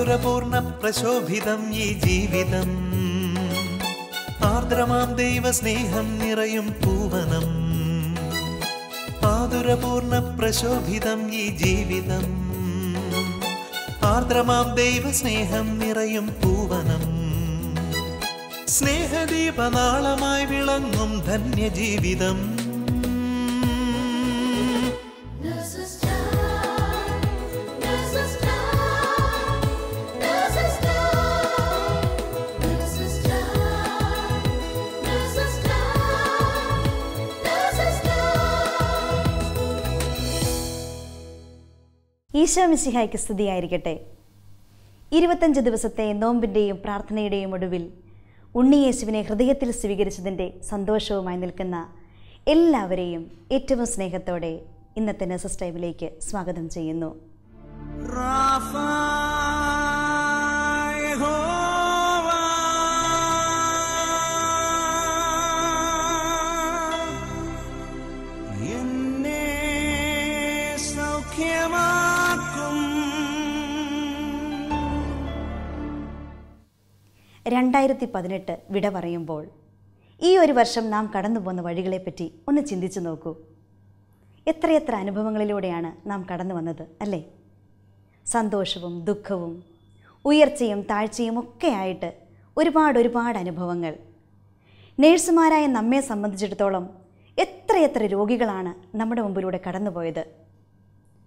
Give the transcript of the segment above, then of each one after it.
മാധുരപൂർണ്ണ പ്രശോഭിതം ഈ ജീവിതം, ആർദ്രമാം ദൈവസ്നേഹം നിറയും പൂവനം. മാധുരപൂർണ്ണ പ്രശോഭിതം ഈ ജീവിതം, ആർദ്രമാം ദൈവസ്നേഹം നിറയും പൂവനം. സ്നേഹദീപനാളമായി വിളങ്ങും ധന്യജീവിതം. ഈശോ മിശിഹായ്ക്ക് സ്തുതിയായിരിക്കട്ടെ. 25 ദിവസത്തെ നോമ്പിൻ്റെയും പ്രാർത്ഥനയുടെയും ഒടുവിൽ ഉണ്ണിയേശുവിനെ ഹൃദയത്തിൽ സ്വീകരിച്ചതിൻ്റെ സന്തോഷവുമായി നിൽക്കുന്ന എല്ലാവരെയും ഏറ്റവും സ്നേഹത്തോടെ ഇന്നത്തെ നഴ്സസ് ടൈമിലേക്ക് സ്വാഗതം ചെയ്യുന്നു. (2018) വിട പറയുമ്പോൾ ഈ ഒരു വർഷം നാം കടന്നു പോകുന്ന വഴികളെപ്പറ്റി ഒന്ന് ചിന്തിച്ചു നോക്കൂ. എത്രയെത്ര അനുഭവങ്ങളിലൂടെയാണ് നാം കടന്നു വന്നത് അല്ലേ? സന്തോഷവും ദുഃഖവും ഉയർച്ചയും താഴ്ചയും ഒക്കെ ആയിട്ട് ഒരുപാട് അനുഭവങ്ങൾ. നേഴ്സുമാരായ നമ്മെ സംബന്ധിച്ചിടത്തോളം എത്രയെത്ര രോഗികളാണ് നമ്മുടെ മുമ്പിലൂടെ കടന്നുപോയത്.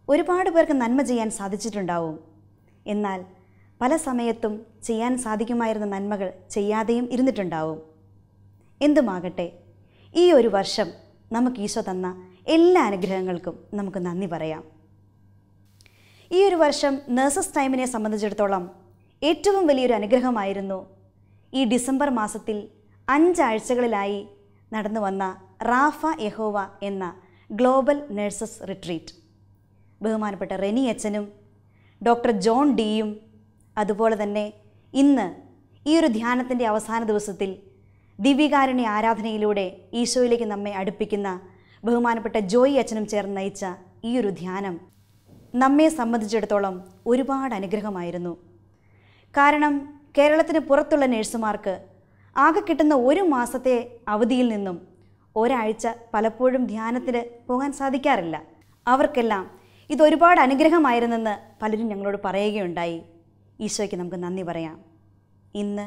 ഒരുപാട് പേർക്ക് നന്മ ചെയ്യാൻ സാധിച്ചിട്ടുണ്ടാവും. എന്നാൽ പല സമയത്തും ചെയ്യാൻ സാധിക്കുമായിരുന്ന നന്മകൾ ചെയ്യാതെയും ഇരുന്നിട്ടുണ്ടാവും. എന്തുമാകട്ടെ, ഈ ഒരു വർഷം നമുക്ക് ഈശോ തന്ന എല്ലാ അനുഗ്രഹങ്ങൾക്കും നമുക്ക് നന്ദി പറയാം. ഈ ഒരു വർഷം നഴ്സസ് ടൈമിനെ സംബന്ധിച്ചിടത്തോളം ഏറ്റവും വലിയൊരു അനുഗ്രഹമായിരുന്നു ഈ ഡിസംബർ മാസത്തിൽ 5 ആഴ്ചകളിലായി നടന്നു വന്ന റാഫ യഹോവ എന്ന ഗ്ലോബൽ നഴ്സസ് റിട്രീറ്റ്. ബഹുമാനപ്പെട്ട റെനി അച്ഛനും ഡോക്ടർ ജോൺ ഡിയും അതുപോലെ തന്നെ ഇന്ന് ഈ ഒരു ധ്യാനത്തിൻ്റെ അവസാന ദിവസത്തിൽ ദിവ്യകാരുണ്യ ആരാധനയിലൂടെ ഈശോയിലേക്ക് നമ്മെ അടുപ്പിക്കുന്ന ബഹുമാനപ്പെട്ട ജോയി അച്ഛനും ചേർന്ന് നയിച്ച ഈ ഒരു ധ്യാനം നമ്മെ സംബന്ധിച്ചിടത്തോളം ഒരുപാട് അനുഗ്രഹമായിരുന്നു. കാരണം കേരളത്തിന് പുറത്തുള്ള നഴ്സുമാർക്ക് ആകെ കിട്ടുന്ന 1 മാസത്തെ അവധിയിൽ നിന്നും ഒരാഴ്ച പലപ്പോഴും ധ്യാനത്തിന് പോകാൻ സാധിക്കാറില്ല. അവർക്കെല്ലാം ഇതൊരുപാട് അനുഗ്രഹമായിരുന്നെന്ന് പലരും ഞങ്ങളോട് പറയുകയുണ്ടായി. ഈശോയ്ക്ക് നമുക്ക് നന്ദി പറയാം. ഇന്ന്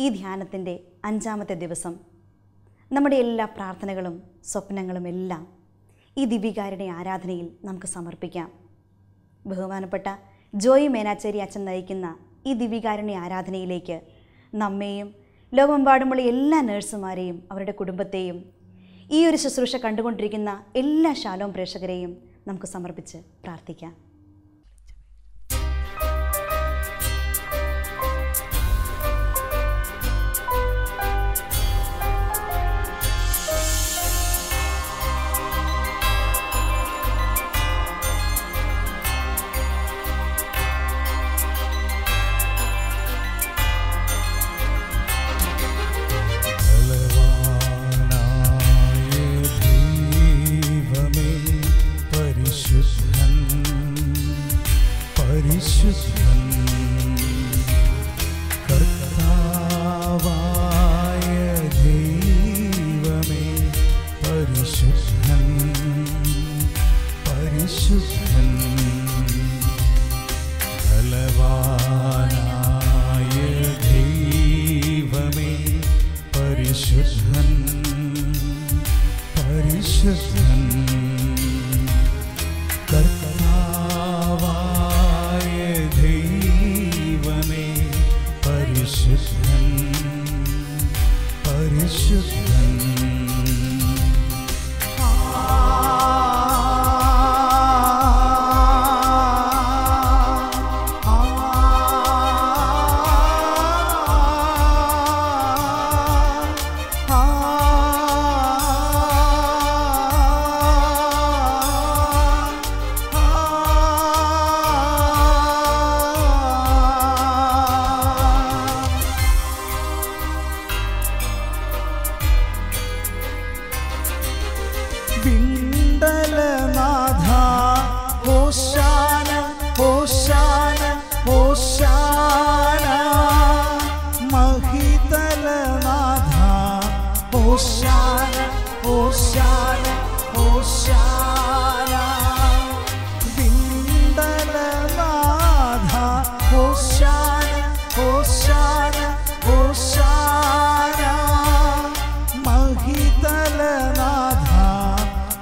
ഈ ധ്യാനത്തിൻ്റെ 5ാമത്തെ ദിവസം നമ്മുടെ എല്ലാ പ്രാർത്ഥനകളും സ്വപ്നങ്ങളും എല്ലാം ഈ ദിവ്യകാരുണ്യ ആരാധനയിൽ നമുക്ക് സമർപ്പിക്കാം. ബഹുമാനപ്പെട്ട ജോയി മേനാച്ചേരി അച്ഛൻ നയിക്കുന്ന ഈ ദിവ്യകാരുണ്യ ആരാധനയിലേക്ക് നമ്മെയും ലോകമെമ്പാടുമുള്ള എല്ലാ നഴ്സുമാരെയും അവരുടെ കുടുംബത്തെയും ഈ ഒരു ശുശ്രൂഷ കണ്ടുകൊണ്ടിരിക്കുന്ന എല്ലാ ഷാലോം പ്രേക്ഷകരെയും നമുക്ക് സമർപ്പിച്ച് പ്രാർത്ഥിക്കാം. Hosanna, Hosanna, Hosanna. ഹോശാന ഹോശാന ഹോശാന വിണ്ടലനാഥ ഹോശാന ഹോശാന ഹോശാന മഹിതലനാഥ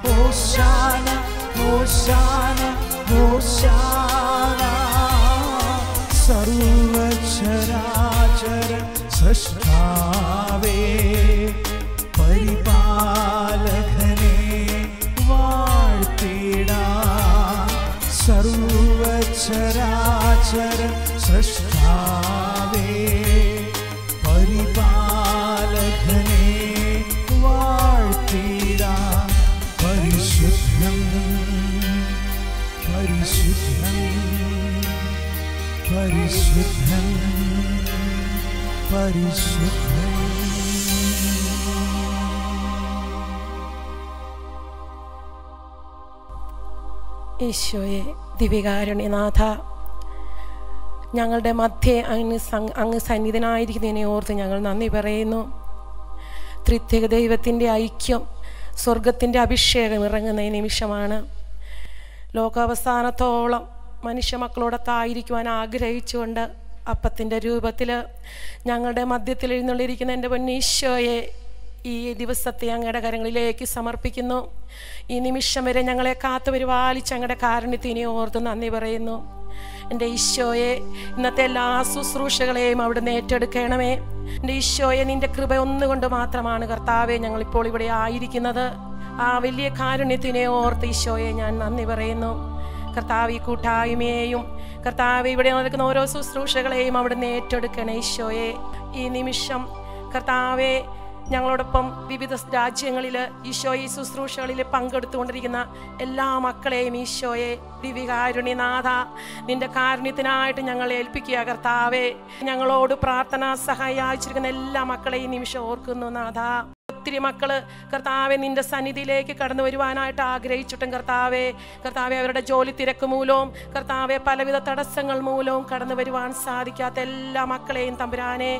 ഹോശാന ഹോശാന ഹോശാന സർവചരാചര സൃഷ്ടാവേ പരിപാലകനെ വാഴ്ത്തിടാം സർവചരാചര സൃഷ്ടാവേ പരിപാലകനെ വാഴ്ത്തിടാം പരിശുദ്ധം പരിശുദ്ധം പരിശുദ്ധം പരിശുദ്ധം. ഈശോയെ ദിവികാരുണ്യനാഥ, ഞങ്ങളുടെ മധ്യേ അങ്ങ് സന്നിധനായിരിക്കുന്നതിനെ ഓർത്ത് ഞങ്ങൾ നന്ദി പറയുന്നു. ത്രിത്വിക ദൈവത്തിൻ്റെ ഐക്യം, സ്വർഗത്തിൻ്റെ അഭിഷേകം ഇറങ്ങുന്ന ഈ നിമിഷമാണ്. ലോകാവസാനത്തോളം മനുഷ്യ മക്കളോടൊത്തായിരിക്കുവാൻ ആഗ്രഹിച്ചുകൊണ്ട് അപ്പത്തിൻ്റെ രൂപത്തിൽ ഞങ്ങളുടെ മധ്യത്തിൽ എഴുന്നള്ളിരിക്കുന്ന എൻ്റെ പൊന്നീശോയെ ഈ ദിവസത്തെ അങ്ങയുടെ കരങ്ങളിലേക്ക് സമർപ്പിക്കുന്നു. ഈ നിമിഷം വരെ ഞങ്ങളെ കാത്തു പരിപാലിച്ച് അങ്ങയുടെ കാരുണ്യത്തിനെ ഓർത്ത് നന്ദി പറയുന്നു. എൻ്റെ ഈശോയെ, ഇന്നത്തെ എല്ലാ ശുശ്രൂഷകളെയും അവിടുന്ന് ഏറ്റെടുക്കണമേ. എൻ്റെ ഈശോയെ, നിൻ്റെ കൃപ ഒന്നുകൊണ്ട് മാത്രമാണ് കർത്താവെ ഞങ്ങളിപ്പോൾ ഇവിടെ ആയിരിക്കുന്നത്. ആ വലിയ കാരുണ്യത്തിനെ ഓർത്ത് ഈശോയെ ഞാൻ നന്ദി പറയുന്നു. കർത്താവ് ഈ കൂട്ടായ്മയെയും കർത്താവ് ഇവിടെ നടക്കുന്ന ഓരോ ശുശ്രൂഷകളെയും അവിടുന്ന് ഏറ്റെടുക്കണേ ഈശോയെ. ഈ നിമിഷം കർത്താവെ, ഞങ്ങളോടൊപ്പം വിവിധ രാജ്യങ്ങളിൽ ഈശോ ഈ ശുശ്രൂഷകളിൽ പങ്കെടുത്തുകൊണ്ടിരിക്കുന്ന എല്ലാ മക്കളെയും ഈശോയെ ദിവികാരുണ്യനാഥ, നിന്റെ കാരുണ്യത്തിനായിട്ട് ഞങ്ങൾ ഏൽപ്പിക്കുക കർത്താവെ. ഞങ്ങളോട് പ്രാർത്ഥന സഹായം അയച്ചിരിക്കുന്ന എല്ലാ മക്കളെയും നിമിഷം ഓർക്കുന്നു നാഥ. ഒത്തിരി മക്കള് കർത്താവെ നിന്റെ സന്നിധിയിലേക്ക് കടന്നു വരുവാനായിട്ട് ആഗ്രഹിച്ചിട്ടും കർത്താവെ അവരുടെ ജോലി തിരക്ക് മൂലവും കർത്താവെ പലവിധ തടസ്സങ്ങൾ മൂലവും കടന്നു വരുവാൻ സാധിക്കാത്ത എല്ലാ മക്കളെയും തമ്പുരാനെ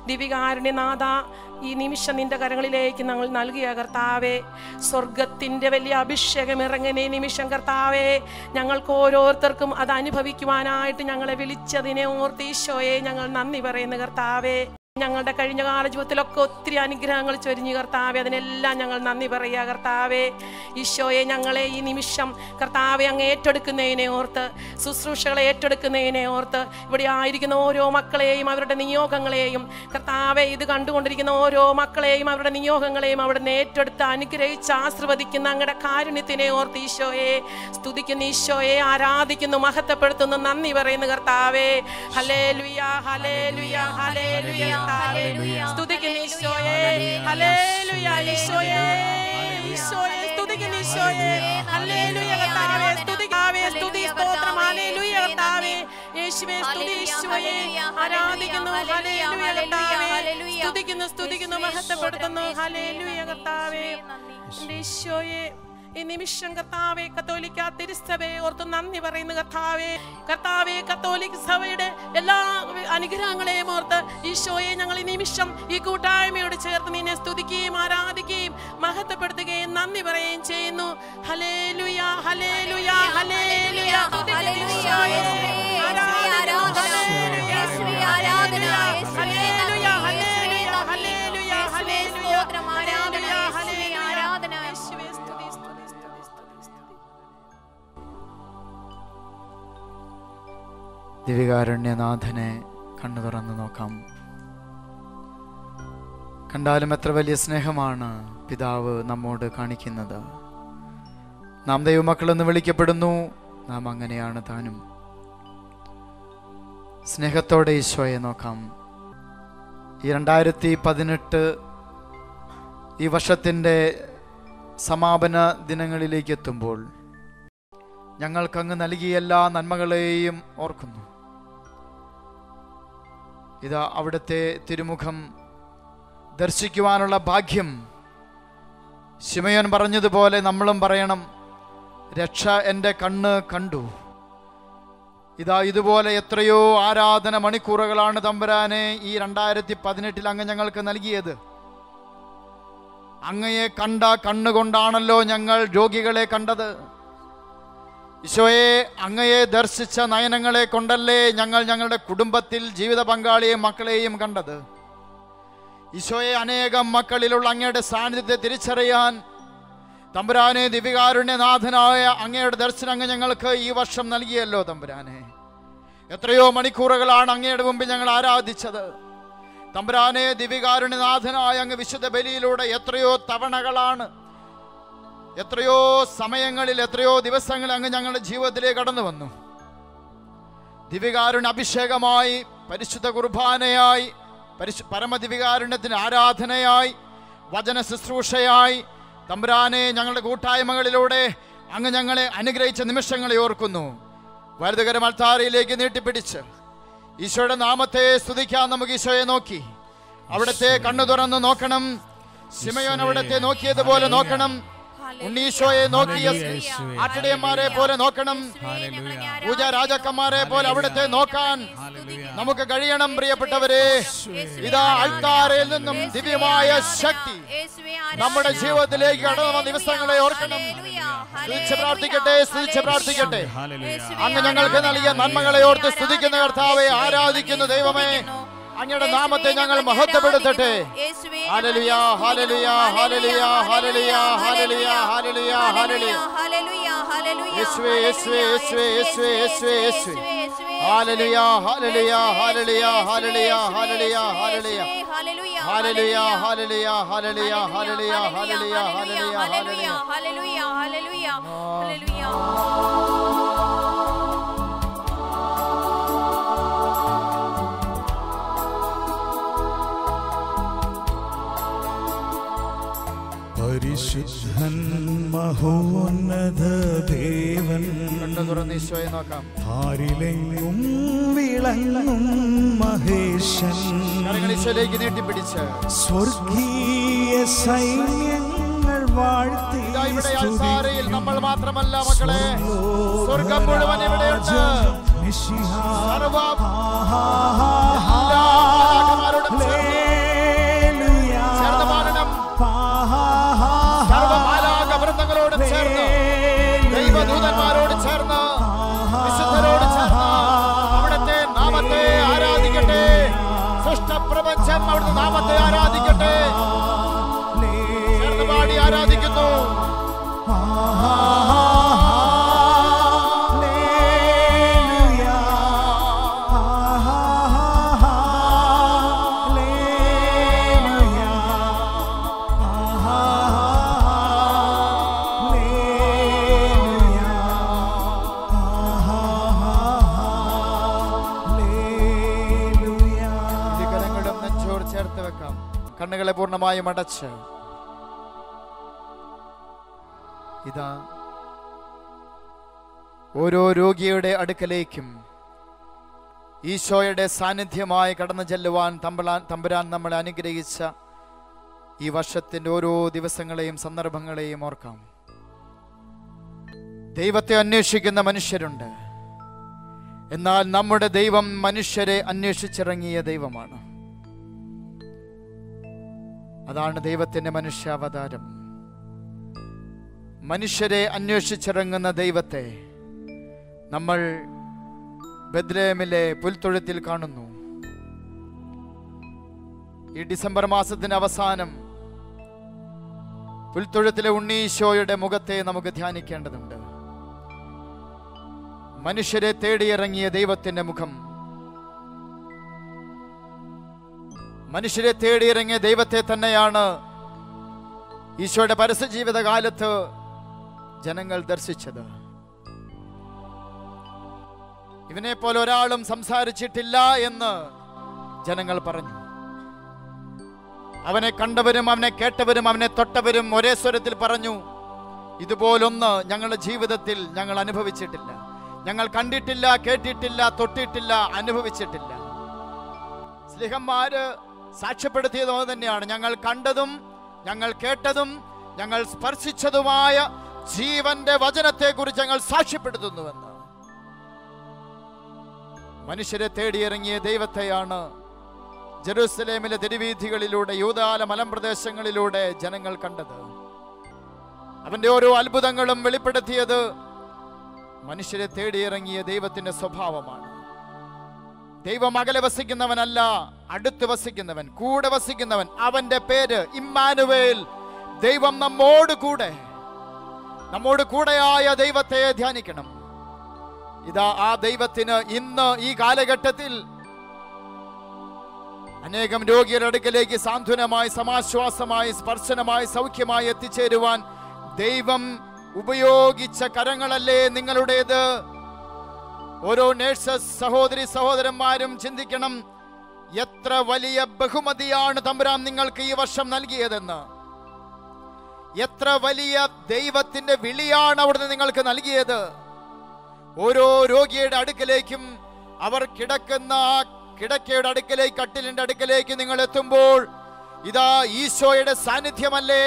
ദിവികാരുണ്യനാഥ, ഈ നിമിഷം നിന്റെ കരങ്ങളിലേക്ക് ഞങ്ങൾ നൽകിയ കർത്താവെ, സ്വർഗത്തിൻ്റെ വലിയ അഭിഷേകം ഇറങ്ങുന്ന ഈ നിമിഷം കർത്താവെ, ഞങ്ങൾക്ക് ഓരോരുത്തർക്കും അത് അനുഭവിക്കുവാനായിട്ട് ഞങ്ങളെ വിളിച്ചതിനെ ഓർത്ത് ഈശോയെ ഞങ്ങൾ നന്ദി പറയുന്നു കർത്താവെ. ഞങ്ങളുടെ കഴിഞ്ഞ കാല ജീവിതത്തിലൊക്കെ ഒത്തിരി അനുഗ്രഹങ്ങൾ ചൊരിഞ്ഞു കർത്താവെ, അതിനെല്ലാം ഞങ്ങൾ നന്ദി പറയുക കർത്താവെ. ഈശോയെ, ഞങ്ങളെ ഈ നിമിഷം കർത്താവെ അങ്ങ് ഏറ്റെടുക്കുന്നതിനെ ഓർത്ത്, ശുശ്രൂഷകളെ ഏറ്റെടുക്കുന്നതിനെ ഓർത്ത്, ഇവിടെ ആയിരിക്കുന്ന ഓരോ മക്കളെയും അവരുടെ നിയോഗങ്ങളെയും കർത്താവെ, ഇത് കണ്ടുകൊണ്ടിരിക്കുന്ന ഓരോ മക്കളെയും അവരുടെ നിയോഗങ്ങളെയും അവിടുന്ന് ഏറ്റെടുത്ത് അനുഗ്രഹിച്ച് ആശീർവദിക്കുന്ന അങ്ങയുടെ കാരുണ്യത്തിനെ ഓർത്ത് ഈശോയെ സ്തുതിക്കുന്നു, ഈശോയെ ആരാധിക്കുന്നു, മഹത്വപ്പെടുത്തുന്നു, നന്ദി പറയുന്നു കർത്താവെ. ഹല്ലേലൂയ ഹല്ലേലൂയ ഹല്ലേലൂയ സ്തുതിക്കുന്നു ഈശോയെ. ഹല്ലേലൂയ ഈശോയെ, ഈശോയെ സ്തുതിക്കുന്നു ഈശോയെ. ഹല്ലേലൂയ കർത്താവേ, സ്തുതിക്കാവേ, സ്തുതി സ്തോത്രം. ഹല്ലേലൂയ കർത്താവേ, യേശുവേ സ്തുതി ഈശോയെ ആരാധിക്കുന്നു. ഹല്ലേലൂയ കർത്താവേ, സ്തുതിക്കുന്നു സ്തുതിക്കുന്നു, മഹത്വപ്പെടുത്തുന്നു. ഹല്ലേലൂയ കർത്താവേ. ഈശോയെ, ഈ നിമിഷം കർത്താവെ കത്തോലിക്ക തിരുസഭയെ ഓർത്ത് നന്ദി പറയുന്നു കർത്താവെ. കർത്താവെ, കത്തോലിക്ക സഭയുടെ എല്ലാ അനുഗ്രഹങ്ങളെയും ഓർത്ത് ഈശോയെ ഞങ്ങൾ ഈ നിമിഷം ഈ കൂട്ടായ്മയോട് ചേർത്ത് നിന്നെ സ്തുതിക്കുകയും ആരാധിക്കുകയും മഹത്വപ്പെടുത്തുകയും നന്ദി പറയുകയും ചെയ്യുന്നു. ഹല്ലേലൂയ ഹല്ലേലൂയ ഹല്ലേലൂയ ദിവികാരുണ്യനാഥനെ കണ്ണു തുറന്നു നോക്കാം. കണ്ടാലും എത്ര വലിയ സ്നേഹമാണ് പിതാവ് നമ്മോട് കാണിക്കുന്നത്. നാം ദൈവമക്കളെന്ന് വിളിക്കപ്പെടുന്നു, നാം അങ്ങനെയാണ് താനും. സ്നേഹത്തോടെ ഈശോയെ നോക്കാം. ഈ 2018 ഈ വർഷത്തിൻ്റെ സമാപന ദിനങ്ങളിലേക്ക് എത്തുമ്പോൾ ഞങ്ങൾക്കങ്ങ് നൽകിയ എല്ലാ നന്മകളെയും ഓർക്കുന്നു. ഇതാ അവിടുത്തെ തിരുമുഖം ദർശിക്കുവാനുള്ള ഭാഗ്യം ശിമയോൻ പറഞ്ഞതുപോലെ നമ്മളും പറയണം, രക്ഷ എൻ്റെ കണ്ണ് കണ്ടു. ഇതാ ഇതുപോലെ എത്രയോ ആരാധന മണിക്കൂറുകളാണ് തമ്പുരാനെ ഈ 2018 അങ്ങ് ഞങ്ങൾക്ക് നൽകിയത്. അങ്ങയെ കണ്ട കണ്ണുകൊണ്ടാണല്ലോ ഞങ്ങൾ രോഗികളെ കണ്ടത്. ഈശോയെ, അങ്ങയെ ദർശിച്ച നയനങ്ങളെ കൊണ്ടല്ലേ ഞങ്ങൾ ഞങ്ങളുടെ കുടുംബത്തിൽ ജീവിത പങ്കാളിയെയും മക്കളെയും കണ്ടത്. ഈശോയെ, അനേകം മക്കളിലുള്ള അങ്ങയുടെ സാന്നിധ്യത്തെ തിരിച്ചറിയാൻ തമ്പുരാനെ, ദിവ്യകാരുണ്യനാഥനായ അങ്ങയുടെ ദർശനം അങ്ങ് ഞങ്ങൾക്ക് ഈ വർഷം നൽകിയല്ലോ തമ്പുരാനെ. എത്രയോ മണിക്കൂറുകളാണ് അങ്ങയുടെ മുമ്പിൽ ഞങ്ങൾ ആരാധിച്ചത് തമ്പുരാനെ. ദിവ്യകാരുണ്യനാഥനായ അങ്ങ് വിശുദ്ധ ബലിയിലൂടെ എത്രയോ തവണകളാണ്, എത്രയോ സമയങ്ങളിൽ, എത്രയോ ദിവസങ്ങളിൽ അങ്ങ് ഞങ്ങളുടെ ജീവിതത്തിലേക്ക് കടന്നു വന്നു. ദിവ്യകാരുണ്യ അഭിഷേകമായി, പരിശുദ്ധ കുർബാനയായി, പരമദിവ്യകാരുണ്യത്തിന് ആരാധനയായി, വചന ശുശ്രൂഷയായി തമ്പുരാനെ, ഞങ്ങളുടെ കൂട്ടായ്മകളിലൂടെ അങ്ങ് ഞങ്ങളെ അനുഗ്രഹിച്ച നിമിഷങ്ങളെ ഓർക്കുന്നു. വലതുകരം അൾത്താരയിലേക്ക് നീട്ടിപ്പിടിച്ച് ഈശോയുടെ നാമത്തെ സ്തുതിക്കാൻ നമുക്ക് ഈശോയെ നോക്കി അവിടുത്തെ കണ്ണു തുറന്ന് നോക്കണം. ശിമയോൻ അവിടുത്തെ നോക്കിയതുപോലെ നോക്കണം. ഉണ്ണീശോയെ നോക്കിയ ആട്ടിടയന്മാരെ പോലെ നോക്കണം. പൂജാ രാജാക്കന്മാരെ പോലെ അവിടുത്തെ നോക്കാൻ നമുക്ക് കഴിയണം. പ്രിയപ്പെട്ടവരെ, ഇതാ അൾത്താരയിൽ നിന്നും ദിവ്യമായ ശക്തി നമ്മുടെ ജീവിതത്തിലേക്ക് കടന്നു വന്ന ദിവസങ്ങളെ ഓർക്കണം. സ്തുതിച്ച് പ്രാർത്ഥിക്കട്ടെ, സ്തുതിച്ച് പ്രാർത്ഥിക്കട്ടെ. അങ്ങ് ഞങ്ങൾക്ക് നൽകിയ നന്മകളെ ഓർത്ത് സ്തുതിക്കുന്ന കർത്താവെ, ആരാധിക്കുന്ന ദൈവമേ, അങ്ങയുടെ നാമത്തെ ഞങ്ങൾ മഹത്വപ്പെടുത്തട്ടെ. ഹല്ലേലൂയ, ഹല്ലേലൂയ, ഹല്ലേലൂയ, ഹല്ലേലൂയ, ഹല്ലേലൂയ, ഹല്ലേലൂയ, ഹല്ലേലൂയ, യേശുവേ, യേശുവേ, യേശുവേ, യേശുവേ, യേശുവേ, യേശുവേ, ഹല്ലേലൂയ, ഹല്ലേലൂയ, ഹല്ലേലൂയ, ഹല്ലേലൂയ, ഹല്ലേലൂയ, ഹല്ലേലൂയ, ഹല്ലേലൂയ, ഹല്ലേലൂയ, ഹല്ലേലൂയ, ഹല്ലേലൂയ, ഹല്ലേലൂയ, ഹല്ലേലൂയ, ഹല്ലേലൂയ. പരിശുദ്ധൻ മഹോന്നത ദേവൻ, ആരിലെങ്ങും വിളങ്ങും മഹേശൻ, നീട്ടിപ്പിടിച്ച് സ്വർഗീയ സൈന്യങ്ങൾ വാഴ്ത്തി നമ്മൾ മാത്രമല്ല മക്കളെ, സ്വർഗം മുഴുവൻ ഇവിടെയുണ്ട്. സർവമാലാകവൃന്ദങ്ങളോടും ചേർന്ന്, ദൈവദൂതന്മാരോട് ചേർന്ന്, വിശുദ്ധരോട് ചേർന്ന് അവിടുത്തെ നാമത്തെ ആരാധിക്കട്ടെ. സൃഷ്ടപ്രപഞ്ചം അവിടുത്തെ നാമത്തെ ആരാധിക്കട്ടെ. ചേർന്ന് പാടി ആരാധിക്കുന്നു. കണ്ണുകളെ പൂർണ്ണമായും അടച്ച് ഇതാ ഓരോ രോഗിയുടെ അടുക്കലേക്കും ഈശോയുടെ സാന്നിധ്യമായി കടന്നു ചെല്ലുവാൻ തമ്പുരാൻ നമ്മളെ അനുഗ്രഹിച്ച ഈ വർഷത്തിൻ്റെ ഓരോ ദിവസങ്ങളെയും സന്ദർഭങ്ങളെയും ഓർക്കാം. ദൈവത്തെ അന്വേഷിക്കുന്ന മനുഷ്യരുണ്ട്, എന്നാൽ നമ്മുടെ ദൈവം മനുഷ്യരെ അന്വേഷിച്ചിറങ്ങിയ ദൈവമാണ്. അതാണ് ദൈവത്തിൻ്റെ മനുഷ്യാവതാരം. മനുഷ്യരെ അന്വേഷിച്ചിറങ്ങുന്ന ദൈവത്തെ നമ്മൾ ബെത്ലഹേമിലെ പുൽത്തൊഴുത്തിൽ കാണുന്നു. ഈ ഡിസംബർ മാസത്തിന്റെ അവസാനം പുൽത്തൊഴുത്തിലെ ഉണ്ണീശോയുടെ മുഖത്തെ നമുക്ക് ധ്യാനിക്കേണ്ടതുണ്ട്. മനുഷ്യരെ തേടിയിറങ്ങിയ ദൈവത്തിന്റെ മുഖം, മനുഷ്യരെ തേടിയിറങ്ങിയ ദൈവത്തെ തന്നെയാണ് ഈശോയുടെ പരസ്യ ജീവിതകാലത്ത് ജനങ്ങൾ ദർശിച്ചത്. ഇവനെ പോലെ ഒരാളും സംസാരിച്ചിട്ടില്ല എന്ന് ജനങ്ങൾ പറഞ്ഞു. അവനെ കണ്ടവരും അവനെ കേട്ടവരും അവനെ തൊട്ടവരും ഒരേ സ്വരത്തിൽ പറഞ്ഞു, ഇതുപോലൊന്ന് ഞങ്ങളുടെ ജീവിതത്തിൽ ഞങ്ങൾ അനുഭവിച്ചിട്ടില്ല, ഞങ്ങൾ കണ്ടിട്ടില്ല, കേട്ടിട്ടില്ല, തൊട്ടിട്ടില്ല, അനുഭവിച്ചിട്ടില്ല. സ്ലിഹന്മാര് സാക്ഷ്യപ്പെടുത്തിയത് തന്നെയാണ്. ഞങ്ങൾ കണ്ടതും ഞങ്ങൾ കേട്ടതും ഞങ്ങൾ സ്പർശിച്ചതുമായ ജീവന്റെ വചനത്തെ കുറിച്ച് ഞങ്ങൾ സാക്ഷ്യപ്പെടുത്തുന്നുവെന്ന്. മനുഷ്യരെ തേടിയിറങ്ങിയ ദൈവത്തെയാണ് ജെറുസലേമിലെ തെരുവീഥികളിലൂടെ യൂദാല മലമ്പ്രദേശങ്ങളിലൂടെ ജനങ്ങൾ കണ്ടത്. അവന്റെ ഓരോ അത്ഭുതങ്ങളും വെളിപ്പെടുത്തിയത് മനുഷ്യരെ തേടിയിറങ്ങിയ ദൈവത്തിന്റെ സ്വഭാവമാണ്. ദൈവം അകലെ വസിക്കുന്നവനല്ല, അടുത്ത് വസിക്കുന്നവൻ, കൂടെ വസിക്കുന്നവൻ. അവന്റെ പേര് ഇമ്മാനുവേൽ, ദൈവം നമ്മോട് കൂടെ. നമ്മോട് കൂടെയായ ദൈവത്തെ ധ്യാനിക്കണം. ഇതാ ആ ദൈവത്തിന് ഇന്ന് ഈ കാലഘട്ടത്തിൽ അനേകം രോഗിയുടെ അടുക്കലേക്ക് സാന്ത്വനമായി, സമാശ്വാസമായി, സ്പർശനമായി, സൗഖ്യമായി എത്തിച്ചേരുവാൻ ദൈവം ഉപയോഗിച്ച കരങ്ങളല്ലേ നിങ്ങളുടേത്? ഓരോ നേഴ്സസ് സഹോദരി സഹോദരന്മാരും ചിന്തിക്കണം, എത്ര വലിയ ബഹുമതിയാണ് തമ്പുരാൻ നിങ്ങൾക്ക് ഈ വർഷം നൽകിയതെന്ന്. എത്ര വലിയ ദൈവത്തിന്റെ വിളിയാണ് അവിടുന്ന് നിങ്ങൾക്ക് നൽകിയത്. ഓരോ രോഗിയുടെ അടുക്കലേക്കും അവർ കിടക്കുന്ന ആ കിടക്കയുടെ അടുക്കലേക്ക്, കട്ടിലിന്റെ അടുക്കലേക്ക് നിങ്ങൾ എത്തുമ്പോൾ ഇതാ ഈശോയുടെ സാന്നിധ്യമല്ലേ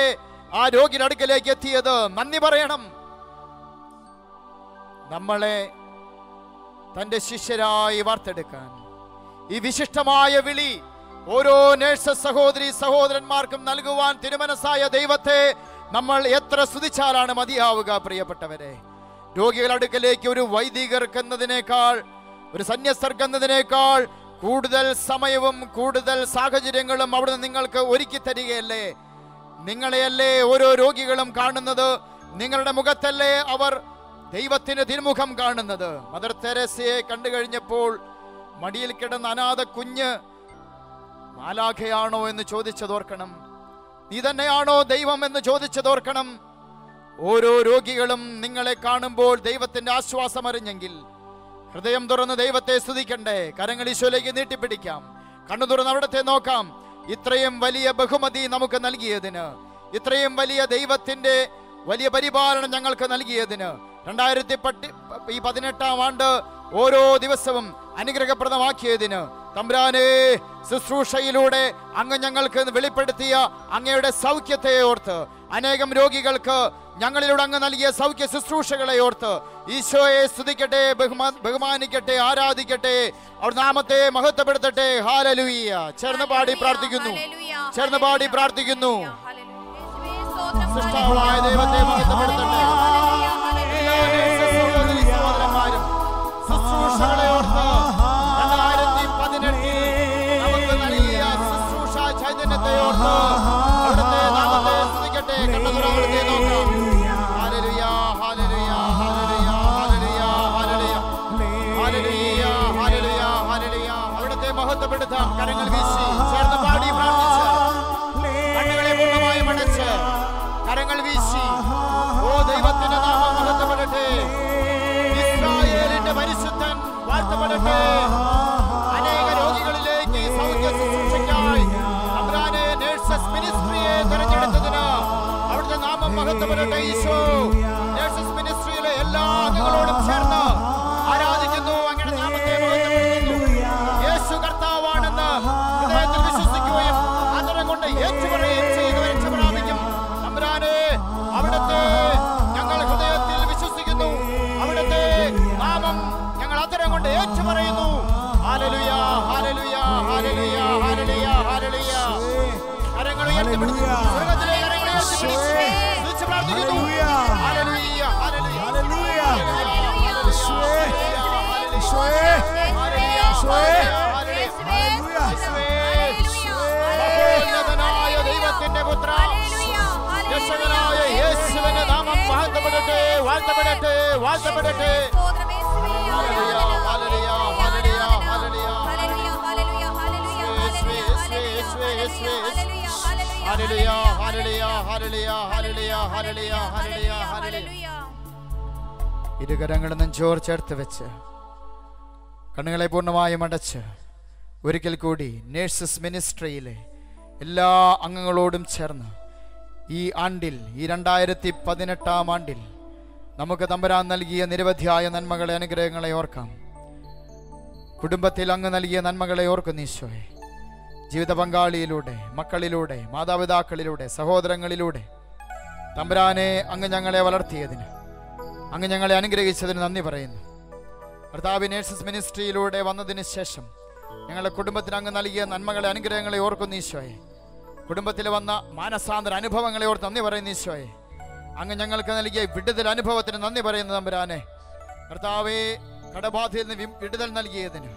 ആ രോഗിയുടെ അടുക്കലേക്ക് എത്തിയത്. നന്ദി പറയണം. നമ്മളെ തന്റെ ശിഷ്യരായി വാർത്തെടുക്കാൻ ഈ വിശിഷ്ടമായ വിളി ഓരോ നേഴ്സസ് സഹോദരി സഹോദരന്മാർക്കും നൽകുവാൻ തിരുമനസ്സായ ദൈവത്തെ നമ്മൾ എത്ര സ്തുതിച്ചാലാണ് മതിയാവുക? പ്രിയപ്പെട്ടവരെ, രോഗികളുടെ അടുക്കലേക്ക് ഒരു വൈദികർക്ക് എന്നതിനേക്കാൾ, ഒരു സന്യസ്തർക്ക് എന്നതിനേക്കാൾ കൂടുതൽ സമയവും കൂടുതൽ സാഹചര്യങ്ങളും അവിടുന്ന് നിങ്ങൾക്ക് ഒരുക്കി തരികയല്ലേ? നിങ്ങളെയല്ലേ ഓരോ രോഗികളും കാണുന്നത്? നിങ്ങളുടെ മുഖത്തല്ലേ അവർ ദൈവത്തിന് തിരുമുഖം കാണുന്നത്? മദർ തെരേസയെ കണ്ടു കഴിഞ്ഞപ്പോൾ മടിയിൽ കിടന്ന അനാഥ കുഞ്ഞ് മാലാഖയാണോ എന്ന് ചോദിച്ചതോർക്കണം. നീ തന്നെയാണോ ദൈവം എന്ന് ചോദിച്ചതോർക്കണം. ഓരോ രോഗികളും നിങ്ങളെ കാണുമ്പോൾ ദൈവത്തിന്റെ ആശ്വാസം അറിഞ്ഞെങ്കിൽ ഹൃദയം തുറന്ന് ദൈവത്തെ സ്തുതിക്കണ്ടേ? കരങ്ങൾ ഈശോയിലേക്ക് നീട്ടിപ്പിടിക്കാം, കണ്ണു തുറന്ന് അവിടത്തെ നോക്കാം. ഇത്രയും വലിയ ബഹുമതി നമുക്ക് നൽകിയതിന്, ഇത്രയും വലിയ ദൈവത്തിന്റെ വലിയ പരിപാലനം ഞങ്ങൾക്ക് നൽകിയതിന്, 2018 ആണ്ട് ഓരോ ദിവസവും അനുഗ്രഹപ്രദമാക്കിയതിന്, തമ്പുരാനെ ശുശ്രൂഷയിലൂടെ അങ്ങ് ഞങ്ങൾക്ക് വെളിപ്പെടുത്തിയ അങ്ങയുടെ സൗഖ്യത്തെ ഓർത്ത്, അനേകം രോഗികൾക്ക് ഞങ്ങളിലൂടെ അങ്ങ് നൽകിയ സൗഖ്യ ശുശ്രൂഷകളെ ഓർത്ത് ഈശോയെ സ്തുതിക്കട്ടെ, ബഹുമാനിക്കട്ടെ, ആരാധിക്കട്ടെ, അവർ നാമത്തെ മഹത്വപ്പെടുത്തട്ടെ. ഹല്ലേലൂയ. ചേർന്ന് പാടി പ്രാർത്ഥിക്കുന്നു, ചേർന്ന് പാടി പ്രാർത്ഥിക്കുന്നു. സൃഷ്ടാവായ ദൈവത്തെ മഹത്വപ്പെടുത്തട്ടെ. ശുശ്രൂഷകളെ ഓർത്ത് 2018 നമുക്ക് നൽകിയ ശുശ്രൂഷ ചൈതന്യത്തെ ഓർത്ത് അവിടുത്തെ നാമത്തെ സ്തുതിക്കട്ടെ. കണ്ണുതുറന്ന് അവിടുത്തെ നോക്കാം. ഹല്ലേലൂയ, ഹല്ലേലൂയ, ഹല്ലേലൂയ, ഹല്ലേലൂയ, ഹല്ലേലൂയ, ഹല്ലേലൂയ, ഹല്ലേലൂയ. അവിടുത്തെ മഹത്വപ്പെടുത്താം. കരങ്ങൾ വീശി ചേർന്ന് പാടി പ്രാർത്ഥിച്ച് കണ്ണുകളെ പൂർണ്ണമായും അടച്ച് കരങ്ങൾ വീശി ഓ ദൈവത്തിന്റെ നാമം മഹത്വപ്പെടട്ടെ. ഇസ്രായേലിന്റെ പരിശുദ്ധൻ വാഴ്ത്തപ്പെടട്ടെ. അനേക രോഗികളിലേക്ക് സൗഖ്യ ശുശ്രൂഷയ്ക്കായി തമ്പുരാനെ നേഴ്സസ് മിനിസ്ട്രിയെ തിരഞ്ഞെടുത്തതിന് അവിടുത്തെ നാമം മഹത്വപ്പെടട്ടെ. ഈശോ നേഴ്സസ് മിനിസ്ട്രിയിലെ എല്ലാ അംഗങ്ങളോടും ചേർന്ന് ആരാധിക്കുന്നു, അങ്ങയുടെ നാമത്തെ മഹത്വപ്പെടുത്തുന്നു. യേശു കർത്താവാണെന്ന് ഹൃദയത്തിൽ വിശ്വസിക്കുകയും ആദരം കൊണ്ട് ഏറ്റുപറയുകയും ചെയ്യുന്നവർ രക്ഷപ്രാപിക്കും. തമ്പുരാനെ അവിടുത്തെ ഞങ്ങൾ ഹൃദയത്തിൽ വിശ്വസിക്കുന്നു, അവിടുത്തെ നാമം ഞങ്ങൾ ആദരം കൊണ്ട് ഏറ്റുപറയുന്നു. ഹല്ലേലൂയ, ഹല്ലേലൂയ, ഹല്ലേലൂയ, ഹല്ലേലൂയ, ഹല്ലേലൂയ. കരങ്ങൾ ഉയർത്തിപ്പിടിച്ച് സ്വർഗ്ഗത്തിലെ കരങ്ങൾ ഉയർത്തിപ്പിടിച്ച് സ്തുതിച്ച് പ്രാർത്ഥിക്കുന്നു. ഹല്ലേലൂയ, ഹല്ലേലൂയ, ഹല്ലേലൂയ, മഹോന്നതനായ ദൈവത്തിന്റെ പുത്ര രക്ഷകനായ യേശുവിന്റെ നാമം വാഴ്ത്തപ്പെടട്ടെ, വാഴ്ത്തപ്പെടട്ടെ, വാഴ്ത്തപ്പെടട്ടെ. ഹല്ലേലൂയ, ഹല്ലേലൂയ, ഹല്ലേലൂയ, ഹല്ലേലൂയ, ഹല്ലേലൂയ, ഹല്ലേലൂയ, ഹല്ലേലൂയ, ഹല്ലേലൂയ, ഹല്ലേലൂയ, ഹല്ലേലൂയ. ഇരുകരങ്ങളും നെഞ്ചോർ ചേർത്ത് വെച്ച് കണ്ണുകളെ പൂർണ്ണമായും അടച്ച് ഒരിക്കൽ കൂടി നേഴ്സസ് മിനിസ്ട്രിയിലെ എല്ലാ അംഗങ്ങളോടും ചേർന്ന് ഈ ആണ്ടിൽ, ഈ 2018 ആണ്ടിൽ നമുക്ക് തമ്പുരാൻ നൽകിയ നിരവധിയായ നന്മകളെ, അനുഗ്രഹങ്ങളെ ഓർക്കാം. കുടുംബത്തിൽ അങ്ങ് നൽകിയ നന്മകളെ ഓർക്കുന്നു ഈശോയെ. ജീവിത പങ്കാളിയിലൂടെ, മക്കളിലൂടെ, മാതാപിതാക്കളിലൂടെ, സഹോദരങ്ങളിലൂടെ തമ്പുരാനെ അങ്ങ് ഞങ്ങളെ വളർത്തിയതിന്, അങ്ങ് ഞങ്ങളെ അനുഗ്രഹിച്ചതിന് നന്ദി പറയുന്നു. കർത്താവ് നേഴ്സസ് മിനിസ്ട്രിയിലൂടെ വന്നതിന് ശേഷം ഞങ്ങളുടെ കുടുംബത്തിന് അങ്ങ് നൽകിയ നന്മകളെ അനുഗ്രഹങ്ങളെ ഓർക്കുന്നു ഈശോയെ. കുടുംബത്തിൽ വന്ന മാനസാന്തര അനുഭവങ്ങളെ ഓർത്ത് നന്ദി പറയുന്നു ഈശോയെ. അങ്ങ് ഞങ്ങൾക്ക് നൽകിയ വിടുതൽ അനുഭവത്തിന് നന്ദി പറയുന്നു തമ്പുരാനെ. കർത്താവേ, കടബാധയിൽ നിന്ന് വിടുതൽ നൽകിയതിന്,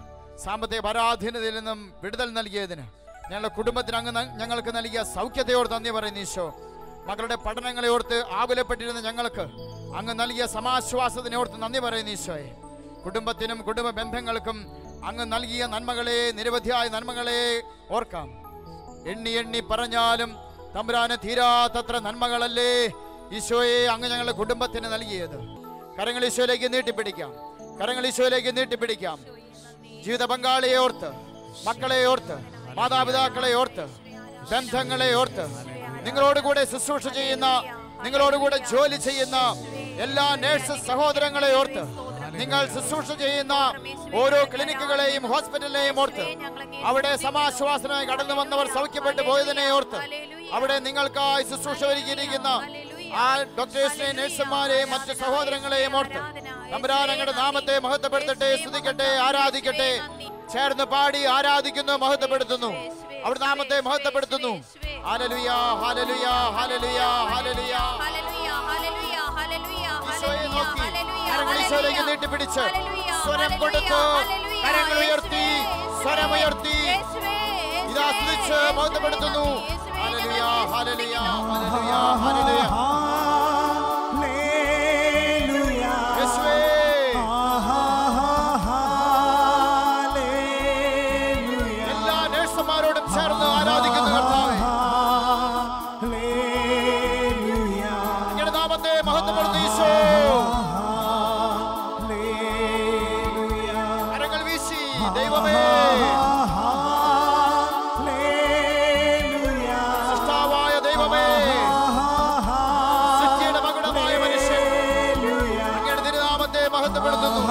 സാമ്പത്തിക പരാധീനതയിൽ നിന്നും വിടുതൽ നൽകിയതിന്, ഞങ്ങളുടെ കുടുംബത്തിന് അങ്ങ് ഞങ്ങൾക്ക് നൽകിയ സൗഖ്യത്തെ ഓർത്ത് നന്ദി പറയുന്നു ഈശോ. മക്കളുടെ പഠനങ്ങളെ ഓർത്ത് ആകുലപ്പെട്ടിരുന്ന ഞങ്ങൾക്ക് അങ്ങ് നൽകിയ സമാശ്വാസത്തിനെ ഓർത്ത് നന്ദി പറയുന്നു ഈശോയെ. കുടുംബത്തിനും കുടുംബ ബന്ധങ്ങൾക്കും അങ്ങ് നൽകിയ നന്മകളെ, നിരവധിയായ നന്മകളെ ഓർക്കാം. എണ്ണി എണ്ണി പറഞ്ഞാലും തമ്പുരാന് തീരാത്തത്ര നന്മകളല്ലേ ഈശോയെ അങ്ങ് ഞങ്ങളുടെ കുടുംബത്തിന് നൽകിയത്. കരങ്ങൾ ഈശോയിലേക്ക് നീട്ടിപ്പിടിക്കാം, കരങ്ങൾ ഈശോയിലേക്ക് നീട്ടിപ്പിടിക്കാം. ജീവിത പങ്കാളിയെ ഓർത്ത്, മക്കളെ ഓർത്ത്, മാതാപിതാക്കളെ ഓർത്ത്, ബന്ധങ്ങളെ ഓർത്ത്, നിങ്ങളോടുകൂടെ ശുശ്രൂഷ ചെയ്യുന്ന, നിങ്ങളോടുകൂടെ ജോലി ചെയ്യുന്ന എല്ലാ നേഴ്സ് സഹോദരങ്ങളെ ഓർത്ത്, നിങ്ങൾ ശുശ്രൂഷ ചെയ്യുന്ന ഓരോ ക്ലിനിക്കുകളെയും ഹോസ്പിറ്റലിനെയും ഓർത്ത്, അവിടെ സമാശ്വാസനായി കടന്നു വന്നവർ സൗഖ്യപ്പെട്ടു പോയതിനെ ഓർത്ത്, അവിടെ നിങ്ങൾക്കായി ശുശ്രൂഷ ഒരുക്കിയിരിക്കുന്ന ആ ഡോക്ടേഴ്സിനെയും നഴ്സുമാരെയും മറ്റു സഹോദരങ്ങളെയും ഓർത്ത് തമ്പുരാൻ അങ്ങയുടെ നാമത്തെ മഹത്വപ്പെടുത്തട്ടെ, സ്തുതിക്കട്ടെ, ആരാധിക്കട്ടെ. ചേർന്ന് പാടി ആരാധിക്കുന്നു, മഹത്വപ്പെടുത്തുന്നു, അവിടെ നാമത്തെ മഹത്വപ്പെടുത്തുന്നു. ഹല്ലേലൂയ, ഹല്ലേലൂയ, ഹല്ലേലൂയ, ഹല്ലേലൂയ. ഈശോയെ നോക്കി കരങ്ങൾ ഈശോയിലേക്ക് നീട്ടിപ്പിടിച്ച് സ്വരം കൊടുത്ത് കരങ്ങൾ ഉയർത്തി, സ്വരം ഉയർത്തി ഇതാ സ്തുതിച്ച് മഹത്വപ്പെടുത്തുന്നു. ഹല്ലേലൂയ, ഹല്ലേലൂയ, ഹല്ലേലൂയ, ഹല്ലേലൂയ. യേശുവേ, എല്ലാ നേഴ്സുമാരോടും ചേർന്ന് ആരാധിക്കുന്നു കർത്താവേ. അങ്ങയുടെ നാമത്തെ മഹത്വപ്പെടുത്തുന്നു ഈശോ. കരങ്ങൾ വീശി ദൈവമേ, സൃഷ്ടാവായ ദൈവമേ, സൃഷ്ടിയുടെ മകുടമായ മനുഷ്യൻ, അങ്ങയുടെ തിരുനാമത്തെ മഹത്വപ്പെടുത്തുന്നു.